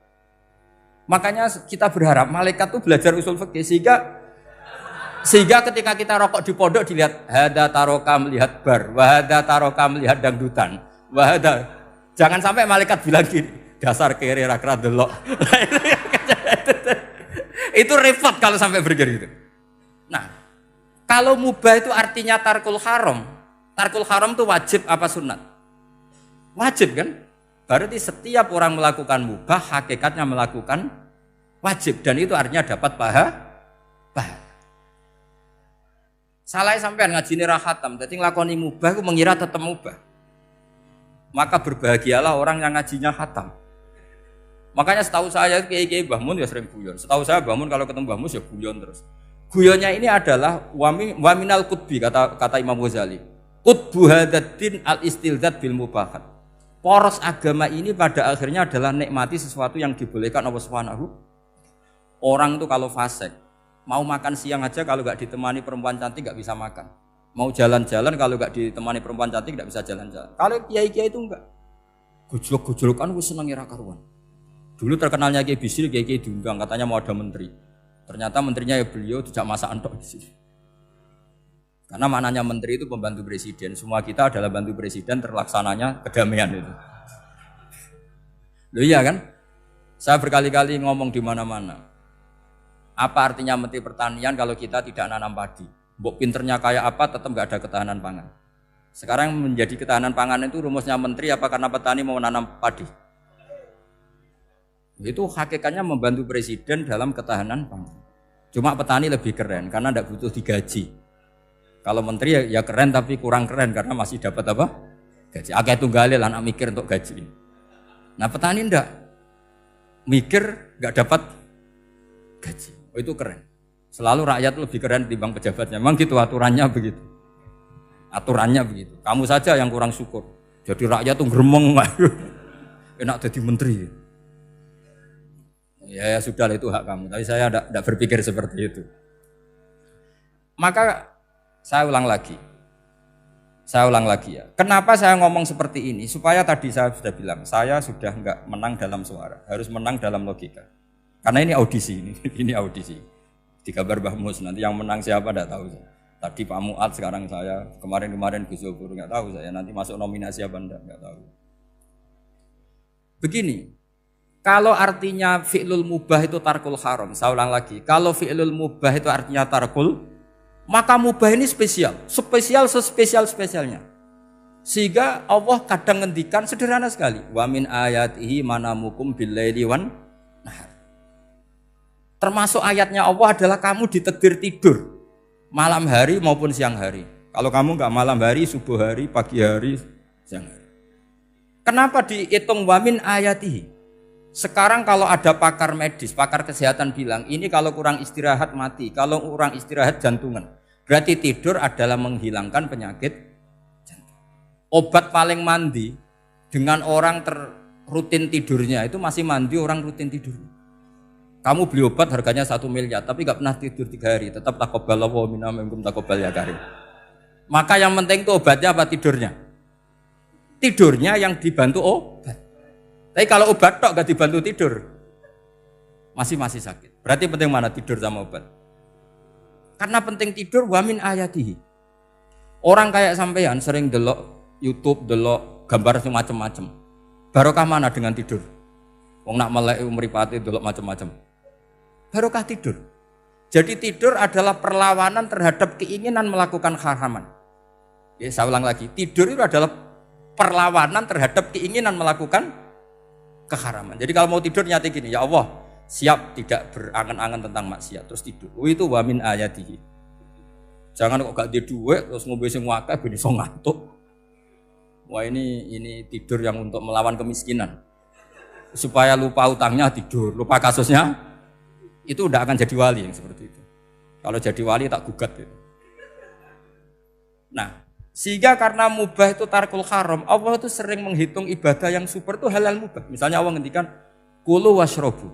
Makanya kita berharap malaikat itu belajar usul fikih sehingga ketika kita rokok di pondok dilihat hada taroka melihat bar, wahada taroka melihat dangdutan. Wahada, jangan sampai malaikat bilang gini, dasar kere rakra delok. Itu repot kalau sampai berpikir gitu. Nah, kalau mubah itu artinya tarkul haram. Tarkul haram itu wajib apa sunat? Wajib kan? Berarti setiap orang melakukan mubah, hakikatnya melakukan wajib. Dan itu artinya dapat pahala. Salah sampean ngajine ra khatam, dadi nglakoni mubah ku mengira tetep mubah. Maka berbahagialah orang yang ngajinya khatam. Makanya setahu saya kiai-kiai Mbah Mun ya sering guyon. Setahu saya Mbah Mun kalau ketemu Mbah Mus ya guyon terus. Guyonnya ini adalah waminal qutbi kata Imam Ghazali. Qutbu hadaddin al-istilzat bil mubahat. Poros agama ini pada akhirnya adalah nikmati sesuatu yang dibolehkan Allah Subhanahu. Orang itu kalau fasik, mau makan siang aja kalau enggak ditemani perempuan cantik enggak bisa makan. Mau jalan-jalan kalau enggak ditemani perempuan cantik enggak bisa jalan-jalan. Kalau kiai-kiai itu enggak. Gojlok-gojlokan wis seneng ira karuan. Dulu terkenalnya Kiai Bisri, kiai-kiai diundang katanya mau ada menteri. Ternyata menterinya ya beliau tidak masak entok di sini. Karena maknanya menteri itu pembantu presiden. Semua kita adalah bantu presiden terlaksananya kedamaian itu. Loh iya kan? Saya berkali-kali ngomong di mana-mana. Apa artinya menteri pertanian kalau kita tidak nanam padi? Mbok pinternya kayak apa tetap nggak ada ketahanan pangan. Sekarang menjadi ketahanan pangan itu rumusnya menteri apa karena petani mau nanam padi? Itu hakikatnya membantu presiden dalam ketahanan pangan. Cuma petani lebih keren karena tidak butuh digaji. Kalau menteri ya keren tapi kurang keren karena masih dapat apa? Gaji. Akeh tunggalnya lah anak mikir untuk gaji. Nah petani enggak mikir nggak dapat gaji. Oh itu keren. Selalu rakyat lebih keren dibanding pejabatnya. Memang gitu aturannya begitu. Aturannya begitu. Kamu saja yang kurang syukur. Jadi rakyat tuh gremeng. Enak jadi menteri. Ya sudah itu hak kamu. Tapi saya tidak berpikir seperti itu. Maka saya ulang lagi. Saya ulang lagi ya. Kenapa saya ngomong seperti ini? Supaya tadi saya sudah bilang, saya sudah enggak menang dalam suara, harus menang dalam logika. Karena ini audisi, ini audisi. Di kabar Mbah Mus, nanti yang menang siapa enggak tahu saya. Tadi Pak Muat, sekarang saya, kemarin Gus Zobur enggak tahu saya, nanti masuk nominasi apa enggak tahu. Begini, kalau artinya fi'lul mubah itu tarkul haram, saya ulang lagi. Kalau fi'lul mubah itu artinya tarkul, maka mubah ini spesial sespesial-spesialnya. Sehingga Allah kadang ngendikan sederhana sekali. Wa min ayatihi manamukum billaili wan nahar. Termasuk ayatnya Allah adalah kamu ditakdir tidur malam hari maupun siang hari. Kalau kamu enggak malam hari, subuh hari, pagi hari, siang hari. Kenapa dihitung wa min ayatihi? Sekarang kalau ada pakar medis, pakar kesehatan bilang, ini kalau kurang istirahat mati, kalau kurang istirahat jantungan. Berarti tidur adalah menghilangkan penyakit jantung. Obat paling mandi dengan orang rutin tidurnya itu masih mandi orang rutin tidur. Kamu beli obat harganya 1 miliar, tapi gak pernah tidur 3 hari, tetap taqabbalallahu minna minkum taqabbal ya karim. Maka yang penting itu obatnya apa tidurnya? Tidurnya yang dibantu obat. Tapi kalau obat tok gak dibantu tidur, masih sakit. Berarti penting mana tidur sama obat? Karena penting tidur wa min ayatihi. Orang kayak sampean sering delok YouTube, delok gambar semacam-macam. Barokah mana dengan tidur? Wong nak melek mripate delok macam-macam. Barokah tidur. Jadi tidur adalah perlawanan terhadap keinginan melakukan haraman. Ya, saya ulang lagi, tidur itu adalah perlawanan terhadap keinginan melakukan keharaman. Jadi kalau mau tidur nyati gini, ya Allah, siap tidak berangan-angan tentang maksiat terus tidur. Itu wa min ayatihi. Jangan kok gak di duit terus ngombe sing akeh ben iso ngantuk. Wah ini tidur yang untuk melawan kemiskinan. Supaya lupa utangnya tidur, lupa kasusnya, itu udah akan jadi wali yang seperti itu. Kalau jadi wali tak gugat gitu. Nah, sehingga karena mubah itu tarkul haram, Allah itu sering menghitung ibadah yang super itu halal mubah. Misalnya Allah ngendikan kulu washrobu,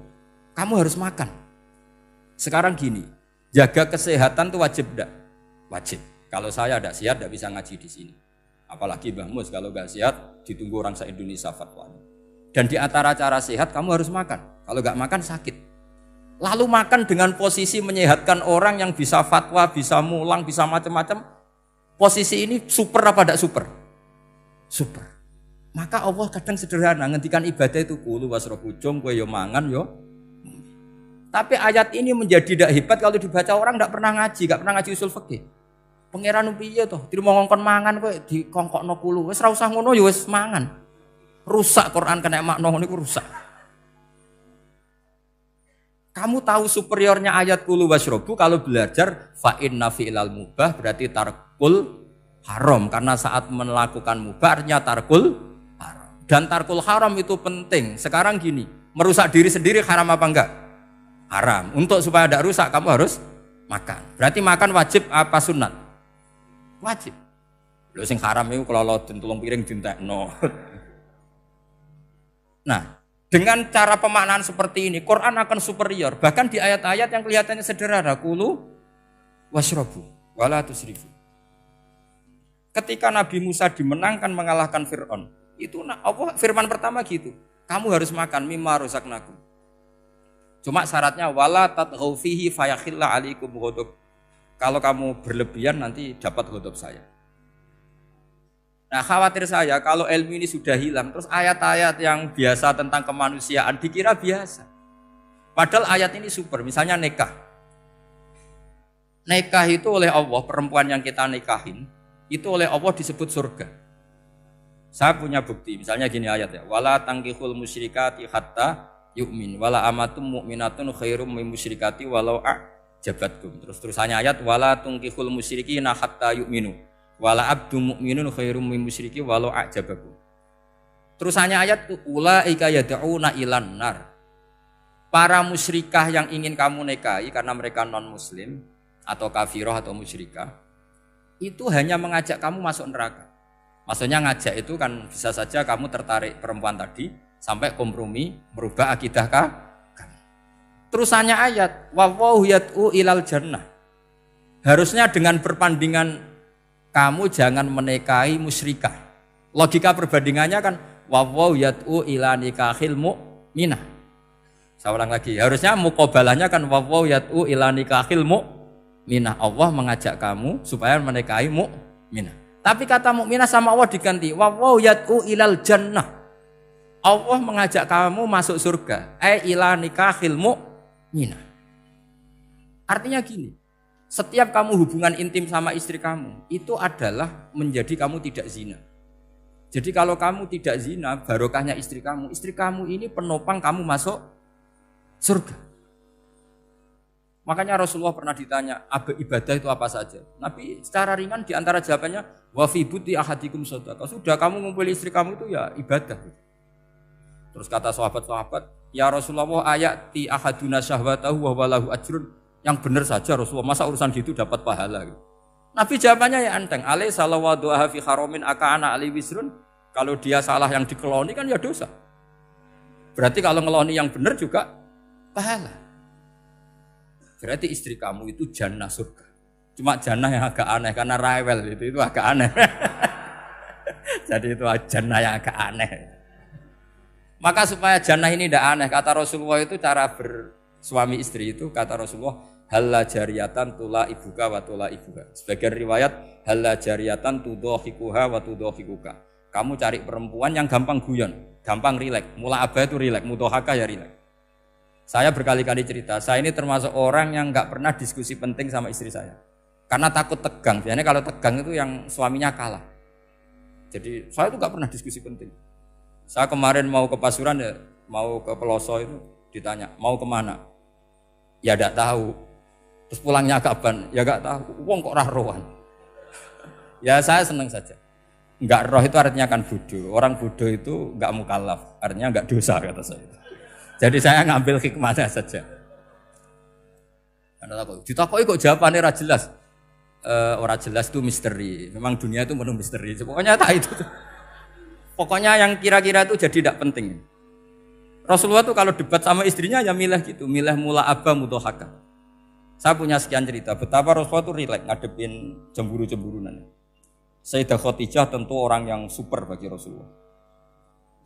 kamu harus makan. Sekarang gini, jaga kesehatan itu wajib enggak? Wajib. Kalau saya tidak sehat tidak bisa ngaji di sini. Apalagi Mbah Mus kalau nggak sehat ditunggu orang se-Indonesia fatwanya. Dan di antara cara sehat kamu harus makan. Kalau nggak makan sakit. Lalu makan dengan posisi menyehatkan orang yang bisa fatwa, bisa mulang, bisa macam-macam. Posisi ini super apa tidak super? Super. Maka Allah kadang sederhana ngendikan ibadah itu kulu wasrobu jom kowe yo mangan yo. Tapi ayat ini menjadi tidak hebat kalau dibaca orang tidak pernah ngaji usul fikih. Pangeran piye to? Dirimo ngongkon mangan kowe dikongkokno kulu. Wis ora usah ngono ya wis mangan. Rusak Quran kena makna ngono iku rusak. Kamu tahu superiornya ayat kulu wasrobu kalau belajar fa inna fi'lal mubah berarti tarkul haram karena saat melakukan mubah artinya tarkul haram. Dan tarkul haram itu penting. Sekarang gini, merusak diri sendiri haram apa enggak? Haram. Untuk supaya tidak rusak kamu harus makan. Berarti makan wajib apa sunat? Wajib. Lho sing haram itu kalau tulung piring dintekno. Nah, dengan cara pemaknaan seperti ini, Quran akan superior. Bahkan di ayat-ayat yang kelihatannya sederhana, kulu washrobu, wala tusrifu. Ketika Nabi Musa dimenangkan mengalahkan Fir'aun, itu Allah firman pertama gitu, kamu harus makan mimma rozaqnakum. Cuma syaratnya wala tatghaw fihi fayakhilla alaikum ghadab. Kalau kamu berlebihan nanti dapat ghadab saya. Nah khawatir saya kalau ilmu ini sudah hilang, terus ayat-ayat yang biasa tentang kemanusiaan dikira biasa. Padahal ayat ini super, misalnya nikah. Nikah itu oleh Allah, perempuan yang kita nikahin, itu oleh Allah disebut surga. Saya punya bukti, misalnya gini ayat ya, wala tangkihul musyrikati hatta yu'min, wala amatum mu'minatun khairum min musyrikati walau a'jabatkum. Terusannya ayat, wala tangkihul musyrikina hatta yu'minu. Wala abdu mu'minun khairum min musyriki walau a'jabakum. Terusannya ayat itu ulaika yad'una ilan nar. Para musyrikah yang ingin kamu nikahi karena mereka non muslim atau kafirah atau musyrikah itu hanya mengajak kamu masuk neraka. Maksudnya ngajak itu kan bisa saja kamu tertarik perempuan tadi sampai kompromi merubah akidah kamu. Terusannya ayat wa yad'u ilal jannah. Harusnya dengan berpandingan kamu jangan menikahi musyrikah. Logika perbandingannya kan wawaw yad'u ila nikahil mu'minah. Saya ulang lagi, harusnya muqabalahnya kan wawaw yad'u ila nikahil mu'minah. Allah mengajak kamu supaya menikahi mu'minah. Tapi kata mukminah sama Allah diganti wawaw yad'u ilal jannah. Allah mengajak kamu masuk surga. Ila nikahil mu'minah. Artinya gini, setiap kamu hubungan intim sama istri kamu itu adalah menjadi kamu tidak zina. Jadi kalau kamu tidak zina, barokahnya istri kamu ini penopang kamu masuk surga. Makanya Rasulullah pernah ditanya, ibadah itu apa saja? Nabi secara ringan diantara jawabannya, wa fi buti ahadikum shadaqah. Sudah kamu ngumpul istri kamu itu ya ibadah. Terus kata sahabat-sahabat, ya Rasulullah ayati ahaduna syahwatahu wa walahu ajrun. Yang benar saja Rasulullah, masa urusan gitu dapat pahala. Nabi jawabannya ya enteng, alai salawaduha fi haramin aka'ana ali wisrun. Kalau dia salah yang dikeloni kan ya dosa. Berarti kalau ngeloni yang benar juga pahala. Berarti istri kamu itu jannah surga. Cuma jannah yang agak aneh karena rewel itu agak aneh. Jadi itu jannah yang agak aneh. Maka supaya jannah ini tidak aneh, kata Rasulullah itu cara bersuami istri itu kata Rasulullah halla jariyatan tula ibuka wa tula ibuka. Sebagian riwayat halla jariyatan tudhahikuha wa tudhahikuka. Kamu cari perempuan yang gampang guyon, gampang rileks. Mula abah itu rileks, mudhahaka ya rileks. Saya berkali-kali cerita, saya ini termasuk orang yang nggak pernah diskusi penting sama istri saya. Karena takut tegang. Biasanya kalau tegang itu yang suaminya kalah. Jadi saya itu nggak pernah diskusi penting. Saya kemarin mau ke Pasuruan ya, mau ke Peloso itu ditanya, mau kemana? Ya nggak tahu. Terus pulangnya kapan? Ya nggak tahu. Wong kok rohan. Ya saya senang saja. Nggak roh itu artinya kan bodoh. Orang bodoh itu nggak mukallaf, artinya nggak dosa kata saya. Jadi saya ngambil hikmahnya saja. Ditakoi kok jawabannya ora jelas. Ora jelas itu misteri. Memang dunia itu penuh misteri. Pokoknya tak itu. Pokoknya yang kira-kira itu jadi tidak penting. Rasulullah tuh kalau debat sama istrinya ya milih gitu, milih mula abba mudhahaka. Saya punya sekian cerita betapa Rasulullah tuh rileks ngadepin cemburu-cemburunan. Sayyidah Khadijah tentu orang yang super bagi Rasulullah.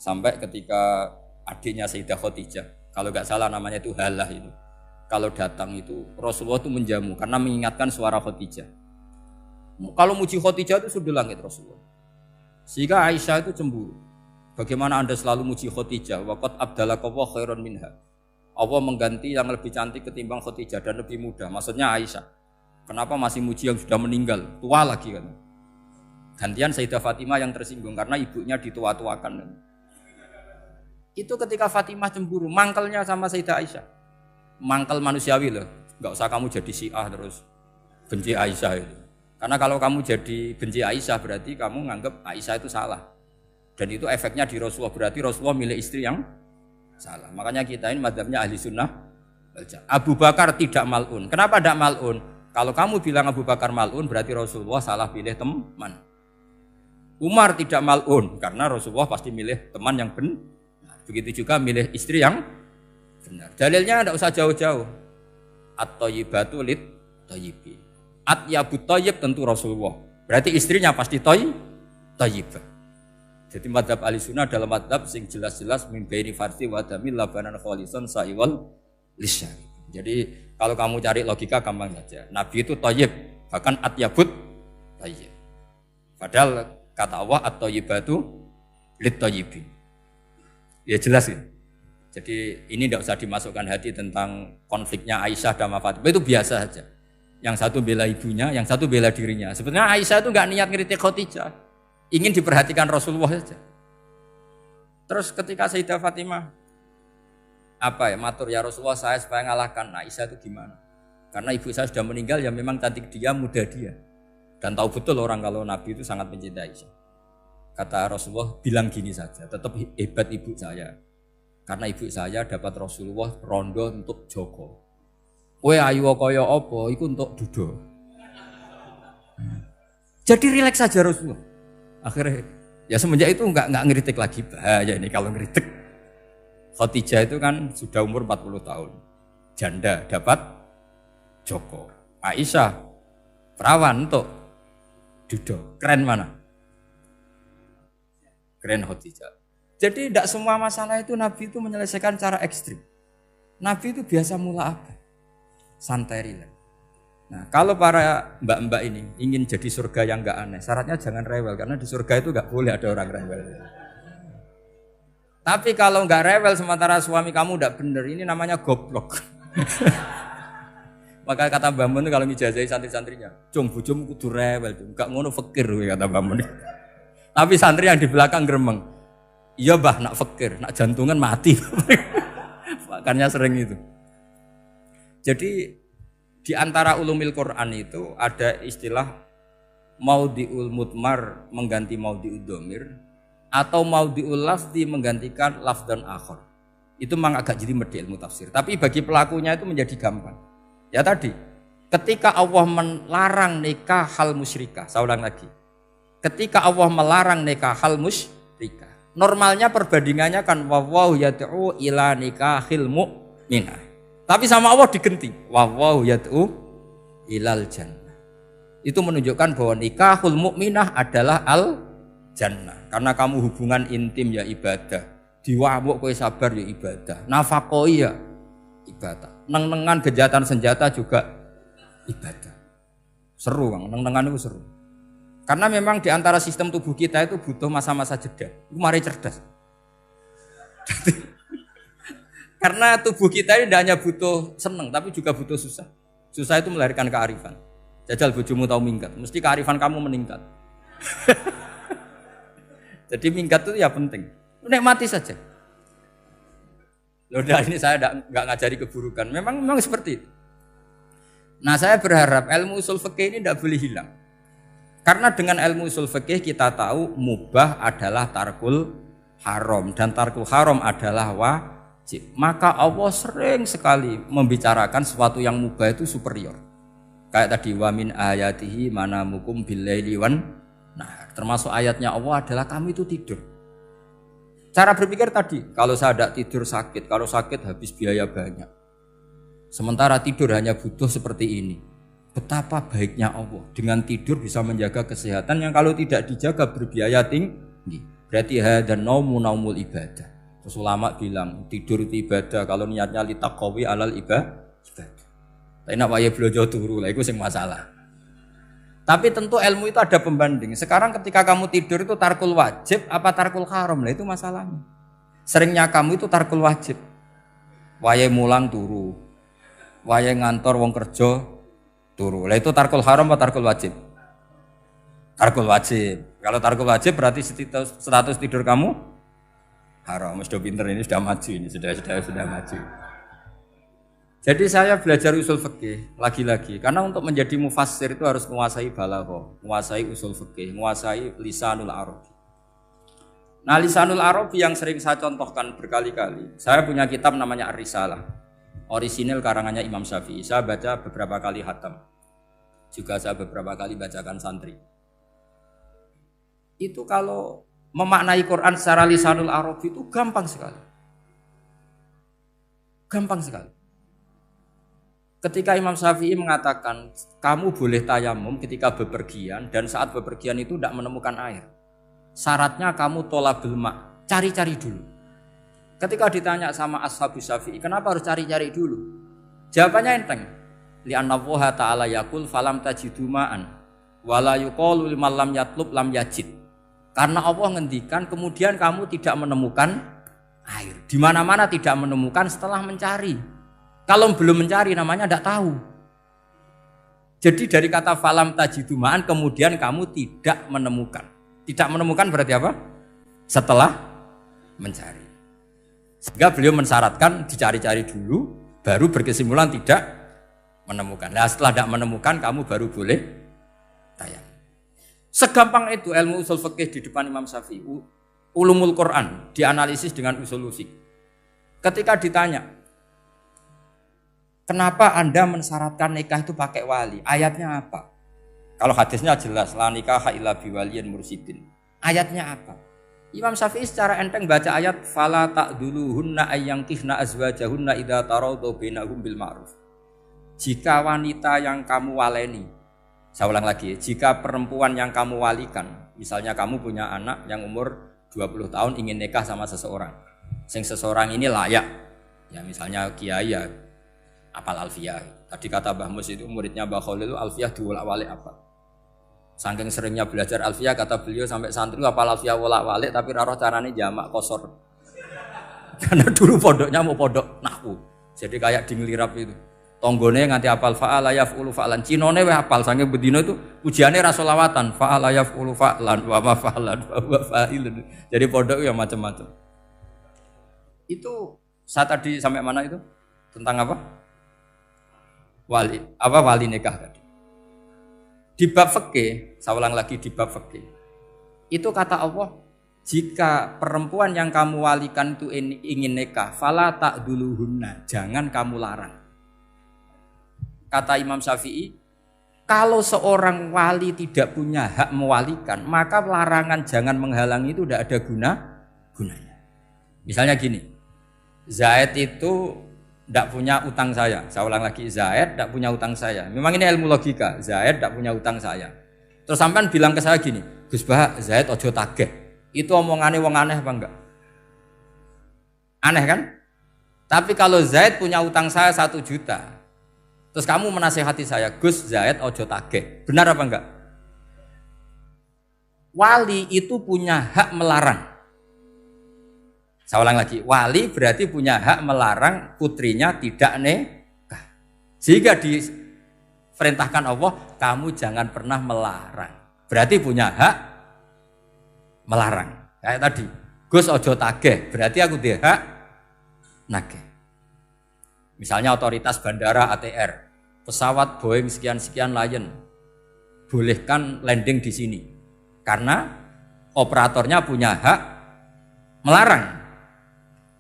Sampai ketika adiknya Sayyidah Khadijah, kalau nggak salah namanya itu Halah itu. Kalau datang itu Rasulullah itu menjamu karena mengingatkan suara Khadijah. Kalau muji Khadijah itu sudah langit Rasulullah. Sehingga Aisyah itu cemburu. Bagaimana Anda selalu muji Khadijah? Waqad abdalakallahu khairan minha. Allah mengganti yang lebih cantik ketimbang Khadijah dan lebih muda. Maksudnya Aisyah. Kenapa masih muji yang sudah meninggal? Tua lagi kan. Gantian Sayyidah Fatimah yang tersinggung karena ibunya ditua-tuakan. Itu ketika Fatimah cemburu, mangkelnya sama Sayyidah Aisyah. Mangkel manusiawi loh. Enggak usah kamu jadi Syiah terus benci Aisyah itu. Karena kalau kamu jadi benci Aisyah berarti kamu nganggap Aisyah itu salah. Dan itu efeknya di Rasulullah, berarti Rasulullah milih istri yang salah. Makanya kita ini madzhabnya ahli sunnah. Abu Bakar tidak mal'un. Kenapa tidak mal'un? Kalau kamu bilang Abu Bakar mal'un berarti Rasulullah salah pilih teman. Umar tidak mal'un karena Rasulullah pasti milih teman yang benar. Begitu juga milih istri yang benar. Dalilnya tidak usah jauh-jauh. At-thayyibatu lit-thayyibin. At-yabut thayyib tentu Rasulullah. Berarti istrinya pasti thayyibah. Jadi madzhab ahli sunnah dalam madzhab sing jelas-jelas min baini farsi wa damil labanan khalisan sa'iwal lisyari. Jadi kalau kamu cari logika gampang saja. Nabi itu thayyib, bahkan atyabut thayyib. Padahal kata Allah at-thayyibatu lit-thayyibin. Ya jelas ya. Jadi ini tidak usah dimasukkan hati tentang konfliknya Aisyah dan Fatimah, itu biasa saja. Yang satu bela ibunya, yang satu bela dirinya. Sebenarnya Aisyah itu enggak niat ngeritik Khadijah. Ingin diperhatikan Rasulullah saja. Terus ketika Sayyidah Fatimah matur ya Rasulullah saya supaya ngalahkan Aisyah itu gimana? Karena ibu saya sudah meninggal ya memang cantik dia, muda dia. Dan tahu betul orang kalau Nabi itu sangat mencintai Aisyah. Kata Rasulullah bilang gini saja, tetap hebat ibu saya. Karena ibu saya dapat Rasulullah rondo untuk Joko. Kowe ayu kaya apa iku untuk dudo. Jadi rileks saja Rasulullah. Akhirnya ya semenjak itu enggak ngeritik lagi, bahaya ini kalau ngeritik. Khadijah itu kan sudah umur 40 tahun. Janda dapat Joko. Aisyah perawan untuk Dudo. Keren mana? Keren Khadijah. Jadi tidak semua masalah itu Nabi itu menyelesaikan cara ekstrim. Nabi itu biasa mula apa? Santai rileks. Nah, kalau para mbak-mbak ini ingin jadi surga yang enggak aneh, syaratnya jangan rewel karena di surga itu enggak boleh ada orang rewel. Tapi kalau enggak rewel sementara suami kamu enggak bener, ini namanya goblok. Maka kata Mbah Mun kalau ngijazahi santri-santrinya, "Cung bojomu kudu rewel, enggak ngono fakir," kata Mbah Mun. Tapi santri yang di belakang gremeng, "Iya, Mbah, nak fakir, nak jantungan mati." Makanya sering itu. Jadi di antara ulumil Quran itu ada istilah maudhi'ul mutmar mengganti maudhi'ud dhamir atau maudhi'ul lafzi menggantikan lafdan akhar. Itu memang agak jadi medhi ilmu tafsir. Tapi bagi pelakunya itu menjadi gampang. Ya tadi, ketika Allah melarang nikah hal musyrikah, saya ulang lagi. Ketika Allah melarang nikah hal musyrikah, normalnya perbandingannya kan wallahu yad'u ila nikahil mu'minah. Tapi sama Allah digenti, wallahu yad'u ilal jannah. Itu menunjukkan bahwa nikahul mukminah adalah al jannah. Karena kamu hubungan intim ya ibadah. Diwamuk kowe sabar ya ibadah. Nafaqah ya ibadah. Neng-nengan kejahatan senjata juga ibadah. Seru Kang, neng-nengan itu seru. Karena memang di antara sistem tubuh kita itu butuh masa-masa jeda. Itu mari cerdas. Karena tubuh kita ini tidak hanya butuh seneng, tapi juga butuh susah. Susah itu melahirkan kearifan. Jajal bojomu tahu minggat, mesti kearifan kamu meningkat. Jadi minggat itu ya penting. Nikmati saja. Loh, ini saya nggak ngajari keburukan. Memang seperti itu. Nah, saya berharap ilmu usul fikih ini tidak boleh hilang. Karena dengan ilmu usul fikih kita tahu mubah adalah tarkul haram dan tarkul haram adalah wajib. Maka Allah sering sekali membicarakan sesuatu yang mubah itu superior. Kayak tadi wa min ayatihi manamukum billaili wan nahar. Termasuk ayatnya Allah adalah kami itu tidur. Cara berpikir tadi, kalau saya tidak tidur sakit, kalau sakit habis biaya banyak. Sementara tidur hanya butuh seperti ini. Betapa baiknya Allah dengan tidur bisa menjaga kesehatan yang kalau tidak dijaga berbiaya tinggi. Berarti hadan naumul ibadah. Terus ulama bilang tidur itu ibadah kalau niatnya litaqawi alal ibadah. Tapi nak wae blojo turu lah itu sing masalah. Tapi tentu ilmu itu ada pembanding. Sekarang ketika kamu tidur itu tarkul wajib apa tarkul haram lah itu masalahnya. Seringnya kamu itu tarkul wajib. Wae mulang turu. Wae ngantor wong kerja turu. Lah itu tarkul haram atau tarkul wajib? Tarkul wajib. Kalau tarkul wajib berarti status tidur kamu haram. Sudah pinter ini sudah maju ini sudah maju. Jadi saya belajar usul fikih lagi-lagi karena untuk menjadi mufassir itu harus menguasai balaghah, menguasai usul fikih, menguasai lisanul arabi. Nah, lisanul arabi yang sering saya contohkan berkali-kali. Saya punya kitab namanya Ar-Risalah. Orisinil karangannya Imam Syafi'i. Saya baca beberapa kali khatam. Juga saya beberapa kali bacakan santri. Itu kalau memaknai Quran secara lisanul arabi itu gampang sekali. Gampang sekali. Ketika Imam Syafi'i mengatakan kamu boleh tayamum ketika bepergian dan saat bepergian itu tidak menemukan air. Syaratnya kamu tolabul ma', cari-cari dulu. Ketika ditanya sama ashabu Syafi'i, kenapa harus cari-cari dulu? Jawabannya enteng. Li'anna Allah ta'ala yaqul falam tajidu ma'an wala yuqalu liman lam yatlub lam yajid. Karena Allah ngendikan kemudian kamu tidak menemukan air. Di mana-mana tidak menemukan setelah mencari. Kalau belum mencari namanya tidak tahu. Jadi dari kata falam tajidu ma'an kemudian kamu tidak menemukan. Tidak menemukan berarti apa? Setelah mencari. Sehingga beliau mensyaratkan dicari-cari dulu baru berkesimpulan tidak menemukan. Nah, setelah tidak menemukan kamu baru boleh tayang. Segampang itu ilmu usul fikih di depan Imam Syafi'i. Ulumul Quran dianalisis dengan usul fikih. Ketika ditanya kenapa Anda mensyaratkan nikah itu pakai wali? Ayatnya apa? Kalau hadisnya jelas, la nikaha illa biwaliyin mursyidin. Ayatnya apa? Imam Syafi'i secara enteng baca ayat fala ta'duluhunna ayyankihna azwajahunna idza tarawdu bainahum bil ma'ruf. Jika wanita yang kamu waleni Saya ulang lagi, jika perempuan yang kamu walikan, misalnya kamu punya anak yang umur 20 tahun ingin nikah sama seseorang, seseorang ini layak, ya misalnya kiai ya apal alfiyah. Tadi kata Mbah Mus itu muridnya Mbah Khalil itu alfiyah diwolak-walik apa. Saking seringnya belajar alfiyah kata beliau sampai santri apal alfiyah wolak-walik tapi raro carane jamak kosor. Karena dulu pondoknya mau pondok nahwu. Jadi kayak di ngelirap itu. Tonggone nganti apal fa'ala yaf'ulu fa'lan. Cinone weh apal saking bedino itu ujiane ra selawatan. Fa'ala yaf'ulu fa'lan wa ma fa'lan wa huwa fa'ilun. Jadi pondok ya macam-macam. Itu saya tadi sampai mana itu? Tentang apa? Wali nikah tadi. Di bab fikih, saya ulang lagi di bab fikih. Itu kata Allah, jika perempuan yang kamu walikan itu ingin nikah, fala ta'duluhunna, jangan kamu larang. Kata Imam Syafi'i, kalau seorang wali tidak punya hak mewalikan, maka larangan jangan menghalangi itu tidak ada gunanya. Misalnya gini, Zaid itu tidak punya utang saya ulang lagi, Zaid tidak punya utang saya. Memang ini ilmu logika, Zaid tidak punya utang saya. Terus sampean bilang ke saya gini, Gus Bah, Zaid ojo tagih. Itu omongannya wong aneh apa enggak? Aneh kan? Tapi kalau Zaid punya utang saya 1 juta, terus kamu menasihati saya, Gus Zaid ojo tagih. Benar apa enggak? Wali itu punya hak melarang. Saya ulang lagi, wali berarti punya hak melarang putrinya tidak nikah. Sehingga diperintahkan Allah, kamu jangan pernah melarang. Berarti punya hak melarang. Kayak tadi, Gus ojo tagih, berarti aku dia hak nagih. Misalnya otoritas bandara ATR, pesawat Boeing sekian-sekian Lion, bolehkan landing di sini. Karena operatornya punya hak melarang,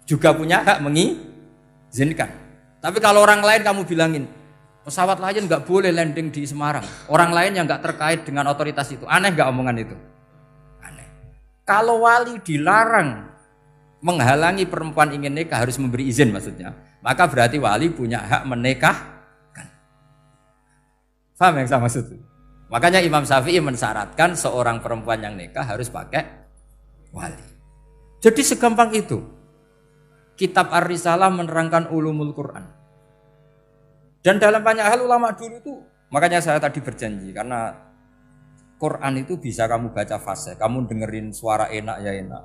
juga punya hak mengizinkan. Tapi kalau orang lain kamu bilangin, pesawat Lion nggak boleh landing di Semarang, orang lain yang nggak terkait dengan otoritas itu, aneh nggak omongan itu? Aneh. Kalau wali dilarang menghalangi perempuan ingin nikah harus memberi izin maksudnya, maka berarti wali punya hak menikahkan. Paham yang saya maksud? Makanya Imam Syafi'i mensyaratkan seorang perempuan yang nikah harus pakai wali. Jadi segampang itu. Kitab Ar-Risalah menerangkan ulumul Quran. Dan dalam banyak hal ulama dulu itu, makanya saya tadi berjanji, karena Quran itu bisa kamu baca fase, kamu dengerin suara enak ya enak,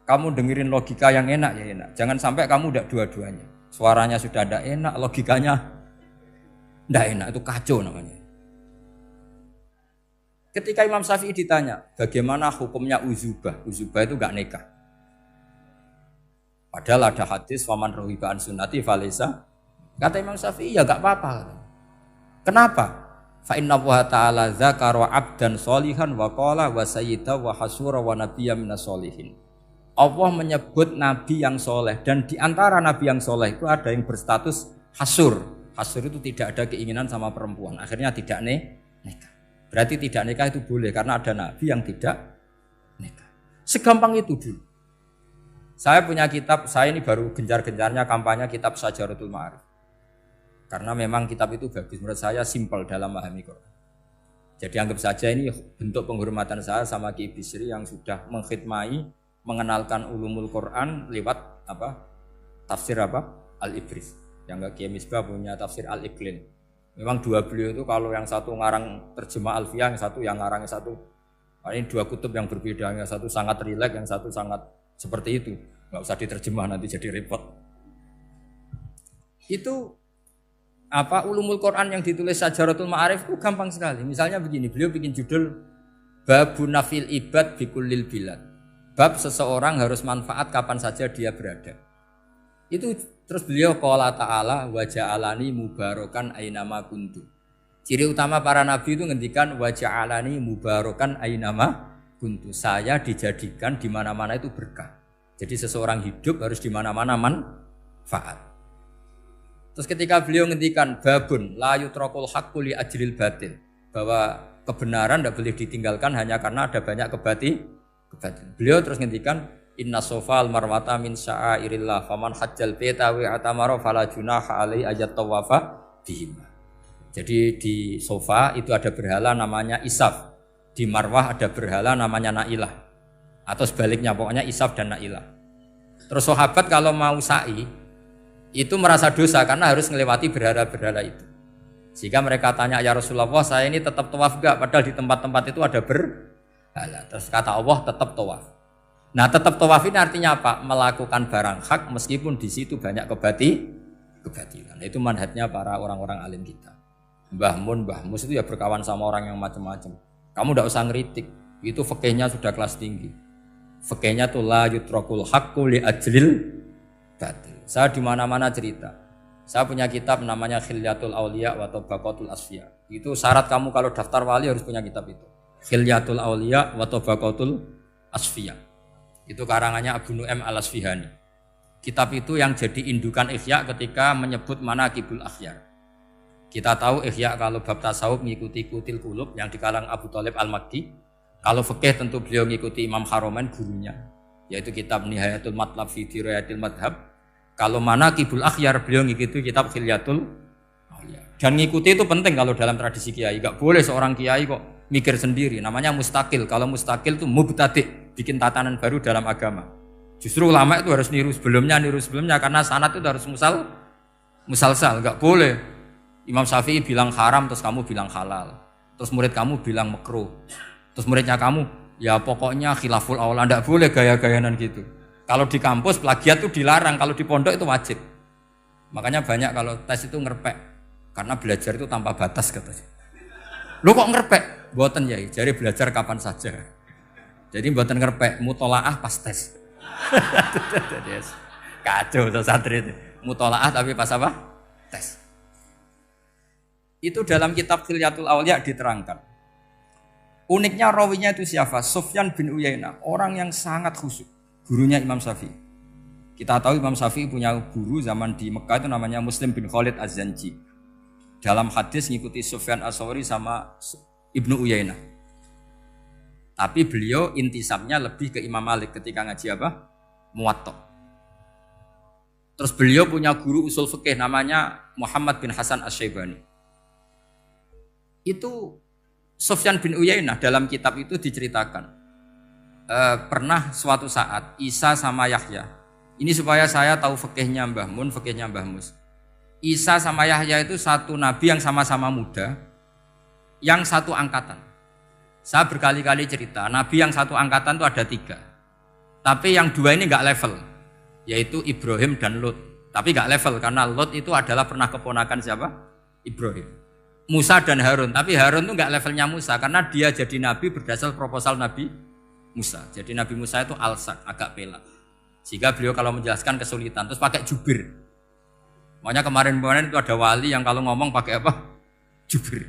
kamu dengerin logika yang enak ya enak. Jangan sampai kamu udah dua-duanya. Suaranya sudah ada enak, logikanya tidak enak, itu kacau namanya. Ketika Imam Syafi'i ditanya, bagaimana hukumnya uzubah? Uzubah itu enggak nikah. Padahal ada hadis faman rohiba an sunnati falesa. Kata Imam Syafi'i ya enggak apa-apa. Kenapa? Fa inna Allah ta'ala dzakara 'abdan sholihan wa qala wa sayyida wa hasura wa nabiyya minas sholihin. Allah menyebut nabi yang soleh, dan di antara nabi yang soleh itu ada yang berstatus hasur. Hasur itu tidak ada keinginan sama perempuan, akhirnya tidak nikah. Berarti tidak nikah itu boleh karena ada nabi yang tidak nikah. Segampang itu dulu. Saya punya kitab, saya ini baru gencar-gencarnya kampanye kitab Syajaratul Ma'arif. Karena memang kitab itu bagus, menurut saya simpel dalam memahami Quran. Jadi anggap saja ini bentuk penghormatan saya sama Ki Bisri yang sudah mengkhidmai, mengenalkan ulumul Quran lewat tafsir Al-Ibris. Yang Ki Misbah punya tafsir Al-Iqlin. Memang dua beliau itu kalau yang satu ngarang terjemah Alfiyah, yang satu yang ngarang satu. Ini dua kutub yang berbeda, yang satu sangat rileks, yang satu sangat seperti itu. Nggak usah diterjemah nanti jadi repot. Itu ulumul Quran yang ditulis Syajaratul Ma'arif itu gampang sekali. Misalnya begini, beliau bikin judul Babun Nafil Ibad Bikullil Bilad. Bab seseorang harus manfaat kapan saja dia berada. Itu terus beliau qala ta'ala wa ja'alani mubarakan ainama kuntu. Ciri utama para nabi itu ngendikan wa ja'alani mubarakan ainama kuntu. Saya dijadikan di mana-mana itu berkah. Jadi seseorang hidup harus di mana-mana manfaat. Terus ketika beliau ngendikan babun la yutrakul haqqu li ajril batil, bahwa kebenaran tidak boleh ditinggalkan hanya karena ada banyak kebatilan. Beliau terus ngendikan inna sofal marwata min sya'airillah faman hajjal baita wa atamara fala junaha alaihi ayat tawafa bihima. Jadi di sofa itu ada berhala namanya Isaf. Di marwah ada berhala namanya Nailah. Atau sebaliknya, pokoknya Isaf dan Nailah. Terus sahabat kalau mau sa'i, itu merasa dosa karena harus melewati berhala-berhala itu. Sehingga mereka tanya, ya Rasulullah, saya ini tetap tawaf gak? Padahal di tempat-tempat itu ada berhala. Terus kata Allah, tetap tawaf. Nah, tetap tawaf ini artinya apa? Melakukan barang hak meskipun di situ banyak kebatilan. Itu manhajnya para orang-orang alim kita. Mbah Mun, Mbah Mus itu ya berkawan sama orang yang macam-macam. Kamu tidak usah ngeritik, itu fikihnya sudah kelas tinggi. Fikihnya tuh la yutrakul haqqu li ajlil batil. Saya di mana-mana cerita. Saya punya kitab namanya Khilyatul Auliya wa Tabaqatul Asfiya. Itu syarat kamu kalau daftar wali harus punya kitab itu. Khilyatul Auliya wa Tabaqatul Asfiya. Itu karangannya Abu Nu'aim Al-Asfihani. Kitab itu yang jadi indukan Ihya ketika menyebut manaqibul akhyar. Kita tahu Ihya kalau bab tasawuf mengikuti Kutil Qulub yang dikalang Abu Thalib Al-Makki. Kalau fikih tentu beliau mengikuti Imam Haromen gurunya, yaitu kitab Nihayatul Matlab fi Dirayatil Madhab. Kalau manaqibul akhyar beliau mengikuti kitab Khilyatul Auliya. Dan mengikuti itu penting kalau dalam tradisi kiai. Enggak boleh seorang kiai kok mikir sendiri, namanya mustakil. Kalau mustakil itu mubtadi', bikin tatanan baru dalam agama. Justru ulama itu harus niru sebelumnya karena sanad itu harus musalsal, enggak boleh. Imam Syafi'i bilang haram terus kamu bilang halal. Terus murid kamu bilang makruh. Terus muridnya kamu, ya pokoknya khilaful aula, enggak boleh gaya-gayanan gitu. Kalau di kampus plagiat itu dilarang, kalau di pondok itu wajib. Makanya banyak kalau tes itu ngerpek. Karena belajar itu tanpa batas katanya. Lu kok ngerpek? Mboten ya, jadi belajar kapan saja. Jadi mboten ngerpek, mutolaah pas tes. Kacau tuh santri itu. Mutolaah tapi pas apa? Tes. Itu dalam kitab Khilyatul Auliya diterangkan. Uniknya rawinya itu siapa? Sufyan bin Uyainah, orang yang sangat khusyuk. Gurunya Imam Syafi'i. Kita tahu Imam Syafi'i punya guru zaman di Mekah itu namanya Muslim bin Khalid Az-Zanji. Dalam hadis ngikuti Sufyan As-Sawri sama Ibnu Uyainah. Tapi beliau intisabnya lebih ke Imam Malik ketika ngaji apa? Muwatta. Terus beliau punya guru usul fikih namanya Muhammad bin Hasan Asy-Syaibani. Itu Sufyan bin Uyainah dalam kitab itu diceritakan pernah suatu saat Isa sama Yahya, ini supaya saya tahu fikihnya Mbah Mun, fikihnya Mbah Mus. Isa sama Yahya itu satu nabi yang sama-sama muda, yang satu angkatan. Saya berkali-kali cerita, nabi yang satu angkatan itu ada 3, tapi yang 2 ini nggak level, yaitu Ibrahim dan Lut. Tapi nggak level karena Lut itu adalah pernah keponakan siapa? Ibrahim. Musa dan Harun, tapi Harun itu nggak levelnya Musa karena dia jadi nabi berdasar proposal Nabi Musa. Jadi Nabi Musa itu alsak, agak pelak, sehingga beliau kalau menjelaskan kesulitan, terus pakai jubir. Makanya kemarin itu ada wali yang kalau ngomong pakai apa? Jubir.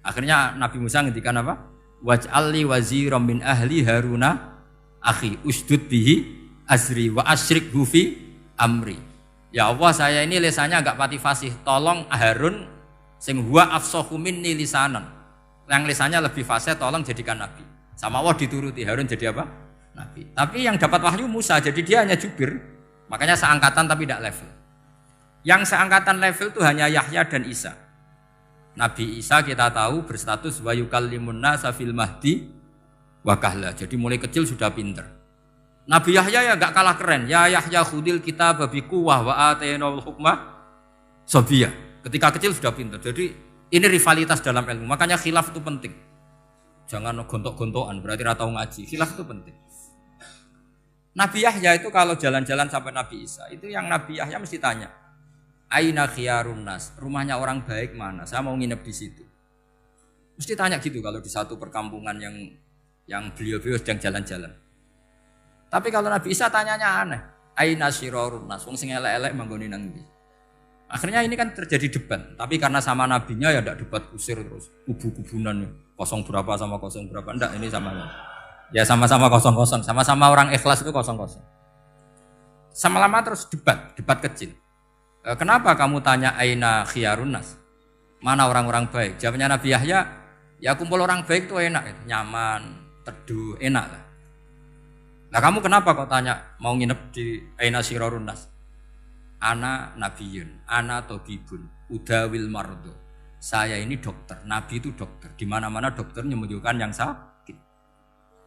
Akhirnya Nabi Musa ngendikan apa? Waj'alli waziran min ahli Haruna akhi usdud bihi azri wa asyrikhu fi amri. Ya Allah, saya ini lisannya agak pati fasih, tolong Harun sing huwa afsahu minni lisanan, yang lisannya lebih fasih tolong jadikan nabi. Sama Allah dituruti, Harun jadi apa? Nabi. Tapi yang dapat wahyu Musa, jadi dia hanya jubir. Makanya seangkatan tapi tidak level. Yang seangkatan level itu hanya Yahya dan Isa. Nabi Isa kita tahu berstatus wa yukallimun nasa fil mahdi wa kahla. Jadi mulai kecil sudah pinter. Nabi Yahya ya enggak kalah keren. Ya Yahya khudil kitab bi quwwah wa atainal hukma sabiyah. Ketika kecil sudah pintar. Jadi ini rivalitas dalam ilmu. Makanya khilaf itu penting. Jangan gontok-gontokan, berarti ratau ngaji. Khilaf itu penting. Nabi Yahya itu kalau jalan-jalan sampai Nabi Isa, itu yang Nabi Yahya mesti tanya, aina khiyarun nas, rumahnya orang baik mana? Saya mau nginep di situ. Mesti tanya gitu kalau di satu perkampungan yang beliau-beliau sedang jalan-jalan. Tapi kalau Nabi Isa tanyanya aneh, aina syirarun nas, wong sing elek-elek manggone nang ndi? Akhirnya ini kan terjadi debat, tapi karena sama nabinya ya tidak debat kusir terus, kubu-kubunan, 0 berapa sama 0 berapa, enggak, ini sama. Ya sama-sama 0-0, sama-sama orang ikhlas itu 0-0. Sama lama terus debat kecil. Kenapa kamu tanya aina khiyarun nas? Mana orang-orang baik? Jawabnya Nabi Yahya, ya kumpul orang baik itu enak, nyaman, teduh, enak lah. Nah kamu kenapa kok tanya mau nginep di aina syirarun nas? Ana nabiyun, ana tobibun, udawil mardo. Saya ini dokter, Nabi itu dokter. Di mana-mana dokter menyembuhkan yang sakit.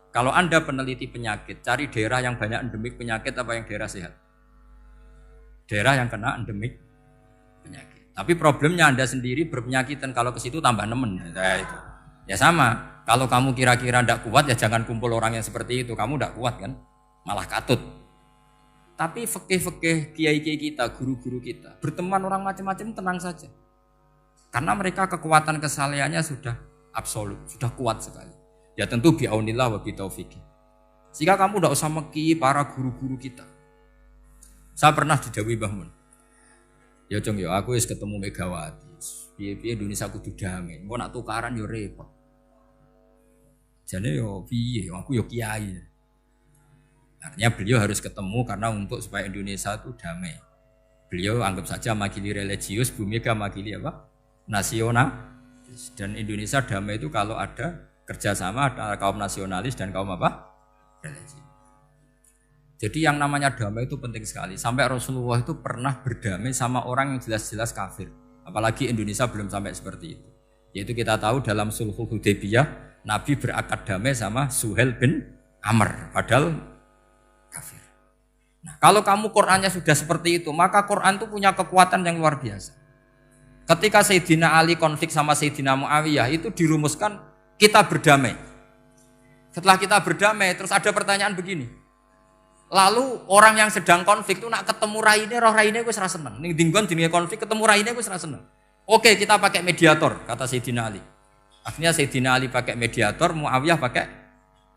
Kalau Anda peneliti penyakit, cari daerah yang banyak endemik penyakit apa yang daerah sehat? Daerah yang kena endemik penyakit. Tapi problemnya Anda sendiri berpenyakitan, kalau ke situ tambah nemen. Nah, itu. Ya sama, kalau kamu kira-kira tidak kuat ya jangan kumpul orang yang seperti itu. Kamu tidak kuat kan, malah katut. Tapi fikih-fikih kiai-kiai kita, guru-guru kita, berteman orang macam-macam tenang saja. Karena mereka kekuatan kesalehannya sudah absolut, sudah kuat sekali. Ya tentu bi'aunillah wa bitaufiqih. Sehingga kamu tidak usah meki para guru-guru kita. Saya pernah didhawuhi Mbah Mun. Ya Cung, ya aku wis ketemu Megawati. Piye-piye Indonesia kudu damai. Engko nak tukaran yo repot. Jane yo piye, aku yo kiai. Artinya beliau harus ketemu karena untuk supaya Indonesia itu damai. Beliau anggap saja makili religius, Bu Mega makili apa? Nasional. Dan Indonesia damai itu kalau ada kerjasama antara kaum nasionalis dan kaum apa? Religius. Jadi yang namanya damai itu penting sekali. Sampai Rasulullah itu pernah berdamai sama orang yang jelas-jelas kafir. Apalagi Indonesia belum sampai seperti itu. Yaitu kita tahu dalam Sulhul Hudaybiyah, Nabi berakad damai sama Suhail bin Amr. Padahal kafir. Nah, kalau kamu Qur'annya sudah seperti itu, maka Qur'an itu punya kekuatan yang luar biasa. Ketika Sayyidina Ali konflik sama Sayyidina Muawiyah, itu dirumuskan kita berdamai. Setelah kita berdamai, terus ada pertanyaan begini. Lalu orang yang sedang konflik itu nak ketemu raine, roh raine gue serasa seneng. Ning dinggon jenenge konflik ketemu raine gue serasa seneng. Oke, kita pakai mediator, kata Sayyidina Ali. Akhirnya Sayyidina Ali pakai mediator, Muawiyah pakai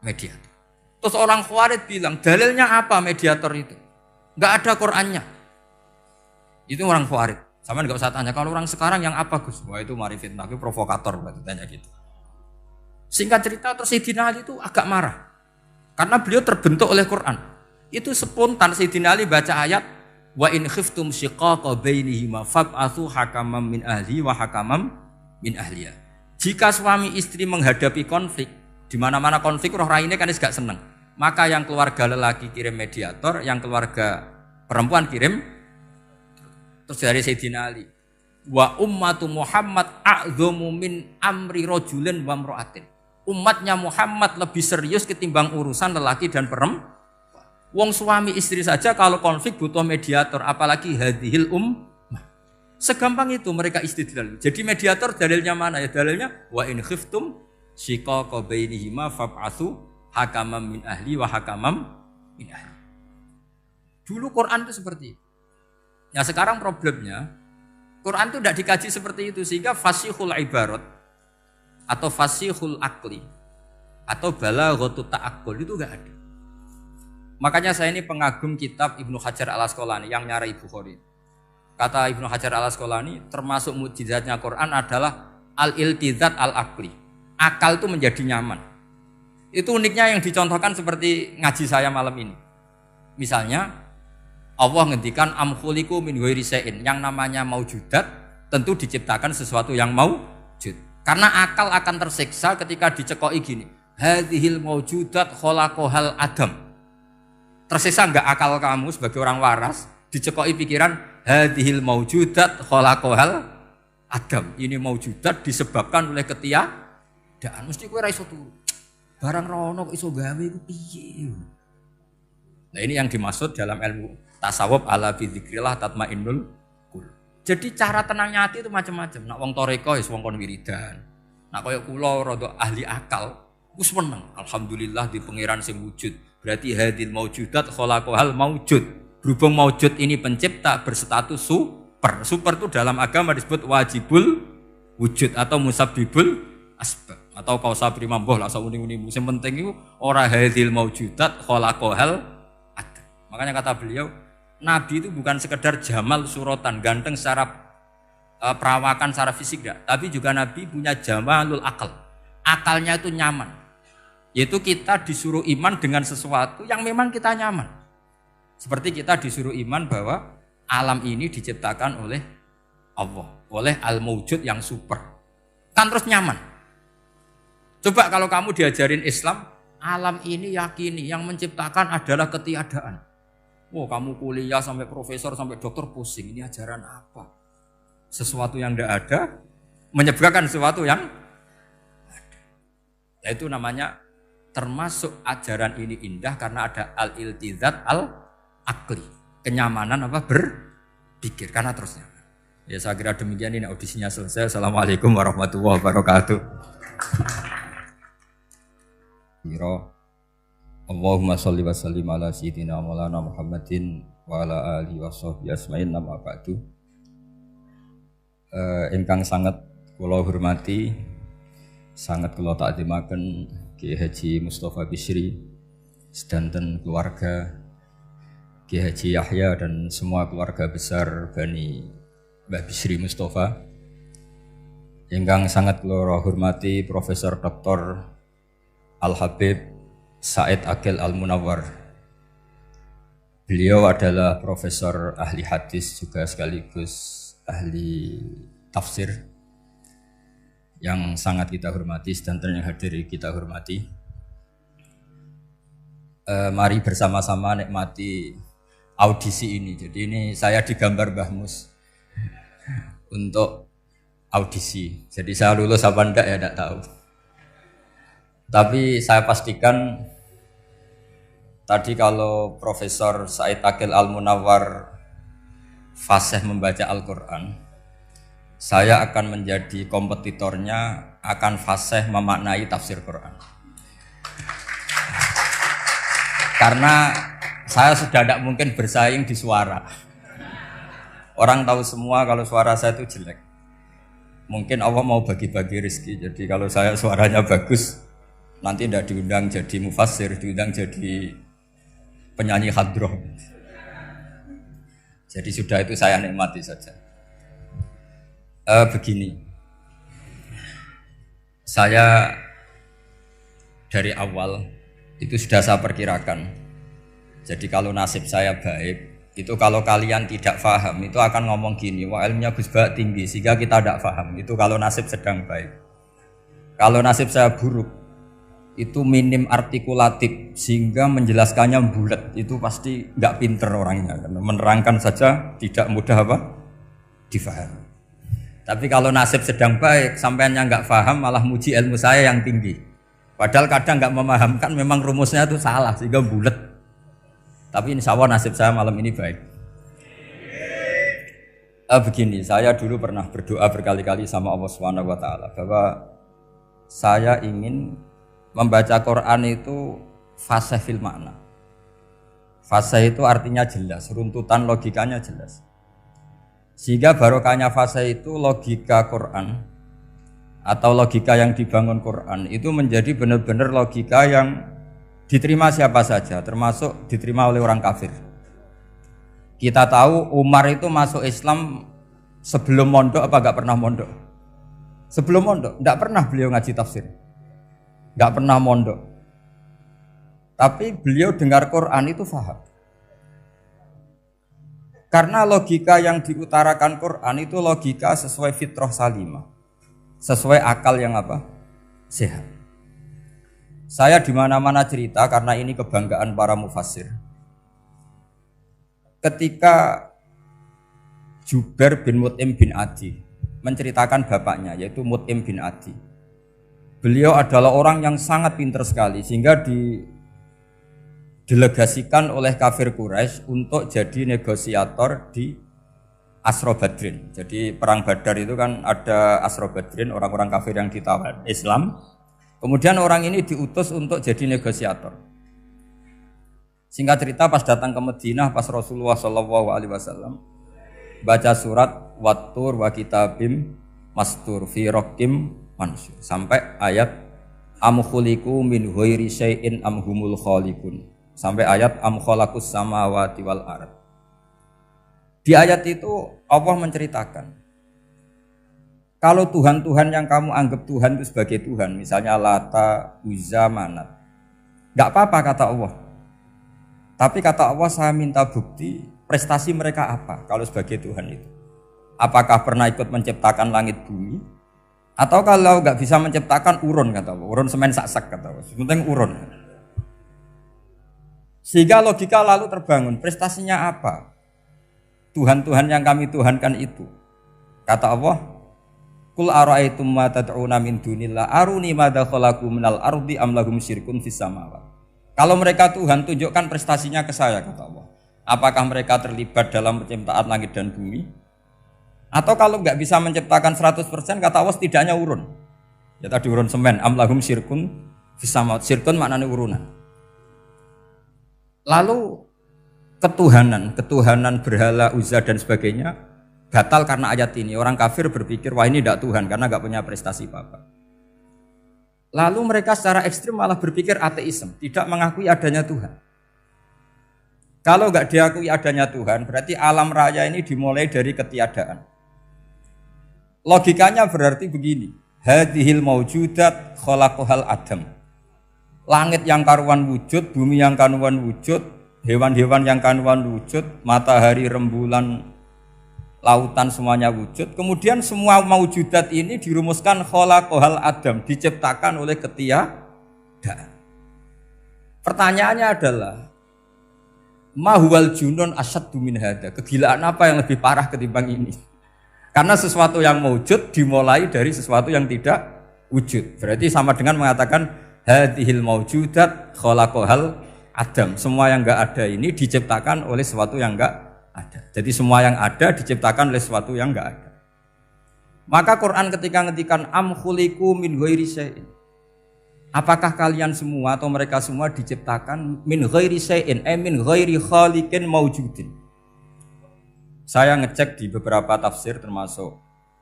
mediator. Terus orang Khawarij bilang, dalilnya apa mediator itu? Enggak ada Qur'annya. Itu orang Khawarij. Sama enggak usah tanya, kalau orang sekarang yang apa Gus? Wah itu mari fitnah, itu provokator berarti tanya gitu. Singkat cerita terus Sayyidina Ali itu agak marah. Karena beliau terbentuk oleh Quran. Itu spontan Sayyidina Ali baca ayat wa in khiftum shiqaqa bainihima fab'atsu hakaman min ahli wa hakaman min ahliya. Jika suami istri menghadapi konflik, di mana-mana konflik roh raine kan gak seneng. Maka yang keluarga lelaki kirim mediator, yang keluarga perempuan kirim. Terus dari Sayyidina Ali, wa ummatu Muhammad a'dhamu min amri rajulin wa imra'atin. Umatnya Muhammad lebih serius ketimbang urusan lelaki dan perempuan. Wong suami istri saja kalau konflik butuh mediator, apalagi hadhil ummah. Segampang itu mereka istidlal. Jadi mediator dalilnya mana ya? Dalilnya wa in khiftum shiqaqa bainihima fab'atsu hakaman min ahli wa hakaman min ahli. Dulu Quran itu seperti itu. Ya sekarang problemnya Quran itu tidak dikaji seperti itu sehingga fasihul ibarat atau fasihul akli atau balaghatut ta'aqqul itu enggak ada. Makanya saya ini pengagum kitab Ibnu Hajar al-Asqalani yang nyarai Bukhari. Kata Ibnu Hajar al-Asqalani termasuk mukjizatnya Quran adalah al-iltizat al-aqli. Akal itu menjadi nyaman. Itu uniknya yang dicontohkan seperti ngaji saya malam ini. Misalnya Allah ngendikan am khuliqu min ghairi syai'in, yang namanya maujudat tentu diciptakan sesuatu yang maujud. Karena akal akan tersiksa ketika dicekoki gini. Hadhil maujudat khalaqahal adam. Tersiksa enggak akal kamu sebagai orang waras dicekoki pikiran hadhil maujudat khalaqahal adam. Ini maujudat disebabkan oleh ketiadaan. Mesti kowe ra iso turu. Barang rono kok iso gawe iku piye? Nah ini yang dimaksud dalam ilmu tasawuf ala bi dzikrillah tatmainnul qulub. Jadi cara tenangnya hati itu macam-macam. Nak wong toreko ya wong kon wiridan. Nak koyo kula rada ahli akal, wis meneng. Alhamdulillah di pangeran sing wujud. Berarti hadil maujudat khalaqahal maujud. Berhubung maujud ini pencipta berstatus super. Super itu dalam agama disebut wajibul wujud atau musabbibul asbab atau kausa primamboh lah sauni-unimu. Sing penting itu ora hadil maujudat khalaqahal ada. Makanya kata beliau, Nabi itu bukan sekedar jamal suratan, ganteng secara perawakan, secara fisik enggak, tapi juga Nabi punya jamalul akal. Akalnya itu nyaman. Yaitu kita disuruh iman dengan sesuatu yang memang kita nyaman. Seperti kita disuruh iman bahwa alam ini diciptakan oleh Allah, oleh al-mawjud yang super. Kan terus nyaman. Coba kalau kamu diajarin Islam, alam ini yakini yang menciptakan adalah ketiadaan. Wow, kamu kuliah sampai profesor, sampai dokter pusing. Ini ajaran apa? Sesuatu yang tidak ada, menyebabkan sesuatu yang itu namanya termasuk ajaran ini indah karena ada al-iltizat al-akli, kenyamanan apa berpikir karena terusnya. Ya saya kira demikian, ini audisinya selesai. Assalamualaikum warahmatullahi wabarakatuh. Allahumma sholli wa sallim ala sayyidina maulana Muhammadin wa ala alihi wa sahbihi asma'in nama ba'du. Ingkang sangat kula hormati, sangat kula takzimaken Kiai Haji Mustafa Bisri sedanten keluarga, Kiai Haji Yahya dan semua keluarga besar Bani Mbah Bisri Mustafa. Ingkang sangat kula hormati Profesor Dr. Al-Habib Said Aqil Al-Munawwar. Beliau adalah profesor ahli hadis juga sekaligus ahli tafsir yang sangat kita hormati, sedanten yang hadir kita hormati. Mari bersama-sama nikmati audisi ini. Jadi ini saya digambar Mbah Mus untuk audisi. Jadi saya lulus apa enggak ya enggak tahu. Tapi saya pastikan tadi kalau Profesor Said Aqil Al-Munawwar fasih membaca Al-Quran, saya akan menjadi kompetitornya, akan fasih memaknai tafsir Quran. Karena saya sudah tidak mungkin bersaing di suara. Orang tahu semua kalau suara saya itu jelek. Mungkin Allah mau bagi-bagi rezeki. Jadi kalau saya suaranya bagus, nanti tidak diundang jadi mufassir, diundang jadi penyanyi hadroh. Jadi sudah itu saya nikmati saja. Begini, saya dari awal itu sudah saya perkirakan. Jadi kalau nasib saya baik, itu kalau kalian tidak paham, itu akan ngomong gini, wah ilmunya Gus Ba tinggi sehingga kita tidak paham. Itu kalau nasib sedang baik. Kalau nasib saya buruk, itu minim artikulatif sehingga menjelaskannya bulat, itu pasti nggak pinter orangnya, karena menerangkan saja tidak mudah apa difahami. Tapi kalau nasib sedang baik, sampeannya nggak paham malah muji ilmu saya yang tinggi, padahal kadang nggak memahamkan memang rumusnya itu salah sehingga bulat. Tapi insya Allah nasib saya malam ini baik. Begini, saya dulu pernah berdoa berkali-kali sama Allah Subhanahu wa taala bahwa saya ingin membaca Quran itu fasih fil makna. Fasih itu artinya jelas, runtutan logikanya jelas. Sehingga barokahnya fasih itu logika Quran atau logika yang dibangun Quran itu menjadi benar-benar logika yang diterima siapa saja, termasuk diterima oleh orang kafir. Kita tahu Umar itu masuk Islam sebelum mondok apa enggak pernah mondok? Sebelum mondok, enggak pernah beliau ngaji tafsir. Enggak pernah mondok. Tapi beliau dengar Quran itu paham. Karena logika yang diutarakan Quran itu logika sesuai fitrah salimah. Sesuai akal yang apa? Sehat. Saya di mana-mana cerita karena ini kebanggaan para mufassir. Ketika Jubair bin Mut'im bin Adi menceritakan bapaknya yaitu Mut'im bin Adi. Beliau adalah orang yang sangat pintar sekali sehingga didelegasikan oleh kafir Quraisy untuk jadi negosiator di Asra Badrin. Jadi perang Badar itu kan ada Asra Badrin, orang-orang kafir yang ditawan Islam. Kemudian orang ini diutus untuk jadi negosiator. Singkat cerita pas datang ke Madinah pas Rasulullah SAW baca surat Wattur wa kitabim mastur fi raqim mansur sampai ayat am khuliqu min ghairi syai'in am humul khaliqun sampai ayat am khalaqus samawati wal ard. Di ayat itu Allah menceritakan kalau Tuhan-Tuhan yang kamu anggap Tuhan itu sebagai Tuhan, misalnya Lata, Uzza, Manat, enggak apa-apa kata Allah. Tapi kata Allah saya minta bukti prestasi mereka apa kalau sebagai Tuhan itu. Apakah pernah ikut menciptakan langit bumi? Atau kalau nggak bisa menciptakan urun kata Allah, urun semen sak-sak kata Allah, penting urun. Sehingga logika lalu terbangun, prestasinya apa? Tuhan-Tuhan yang kami tuhankan itu. Kata Allah, Qul ara'aytum ma tad'una min dunillah aruni madza khalaqu minal ardi am lahum syirkun fis samawat. Kalau mereka Tuhan, tunjukkan prestasinya ke saya, kata Allah. Apakah mereka terlibat dalam penciptaan langit dan bumi? Atau kalau nggak bisa menciptakan 100%, kata Allah setidaknya urun. Ya tadi urun semen, am lahum syirkun fis samawat. Syirkun maknanya urunan. Lalu ketuhanan berhala, Uzza dan sebagainya batal karena ayat ini. Orang kafir berpikir, wah ini tidak Tuhan karena nggak punya prestasi apa-apa. Lalu mereka secara ekstrim malah berpikir ateisme, tidak mengakui adanya Tuhan. Kalau nggak diakui adanya Tuhan, berarti alam raya ini dimulai dari ketiadaan. Logikanya berarti begini, hadhil maujudat khalaqahal adam. Langit yang karuan wujud, bumi yang karuan wujud, hewan-hewan yang karuan wujud, matahari, rembulan, lautan semuanya wujud. Kemudian semua maujudat ini dirumuskan khalaqahal adam, diciptakan oleh ketiadaan. Pertanyaannya adalah mahwal junun asyaddu min hada. Kegilaan apa yang lebih parah ketimbang ini? Karena sesuatu yang wujud dimulai dari sesuatu yang tidak wujud. Berarti sama dengan mengatakan hadhil maujudat khalaqahal adam. Semua yang enggak ada ini diciptakan oleh sesuatu yang enggak ada. Jadi semua yang ada diciptakan oleh sesuatu yang enggak ada. Maka Quran ketika ngetikan am khuliqu min ghairi syai'in. Apakah kalian semua atau mereka semua diciptakan min ghairi syai'in, min ghairi khaliqin maujudin. Saya ngecek di beberapa tafsir termasuk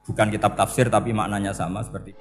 bukan kitab tafsir tapi maknanya sama seperti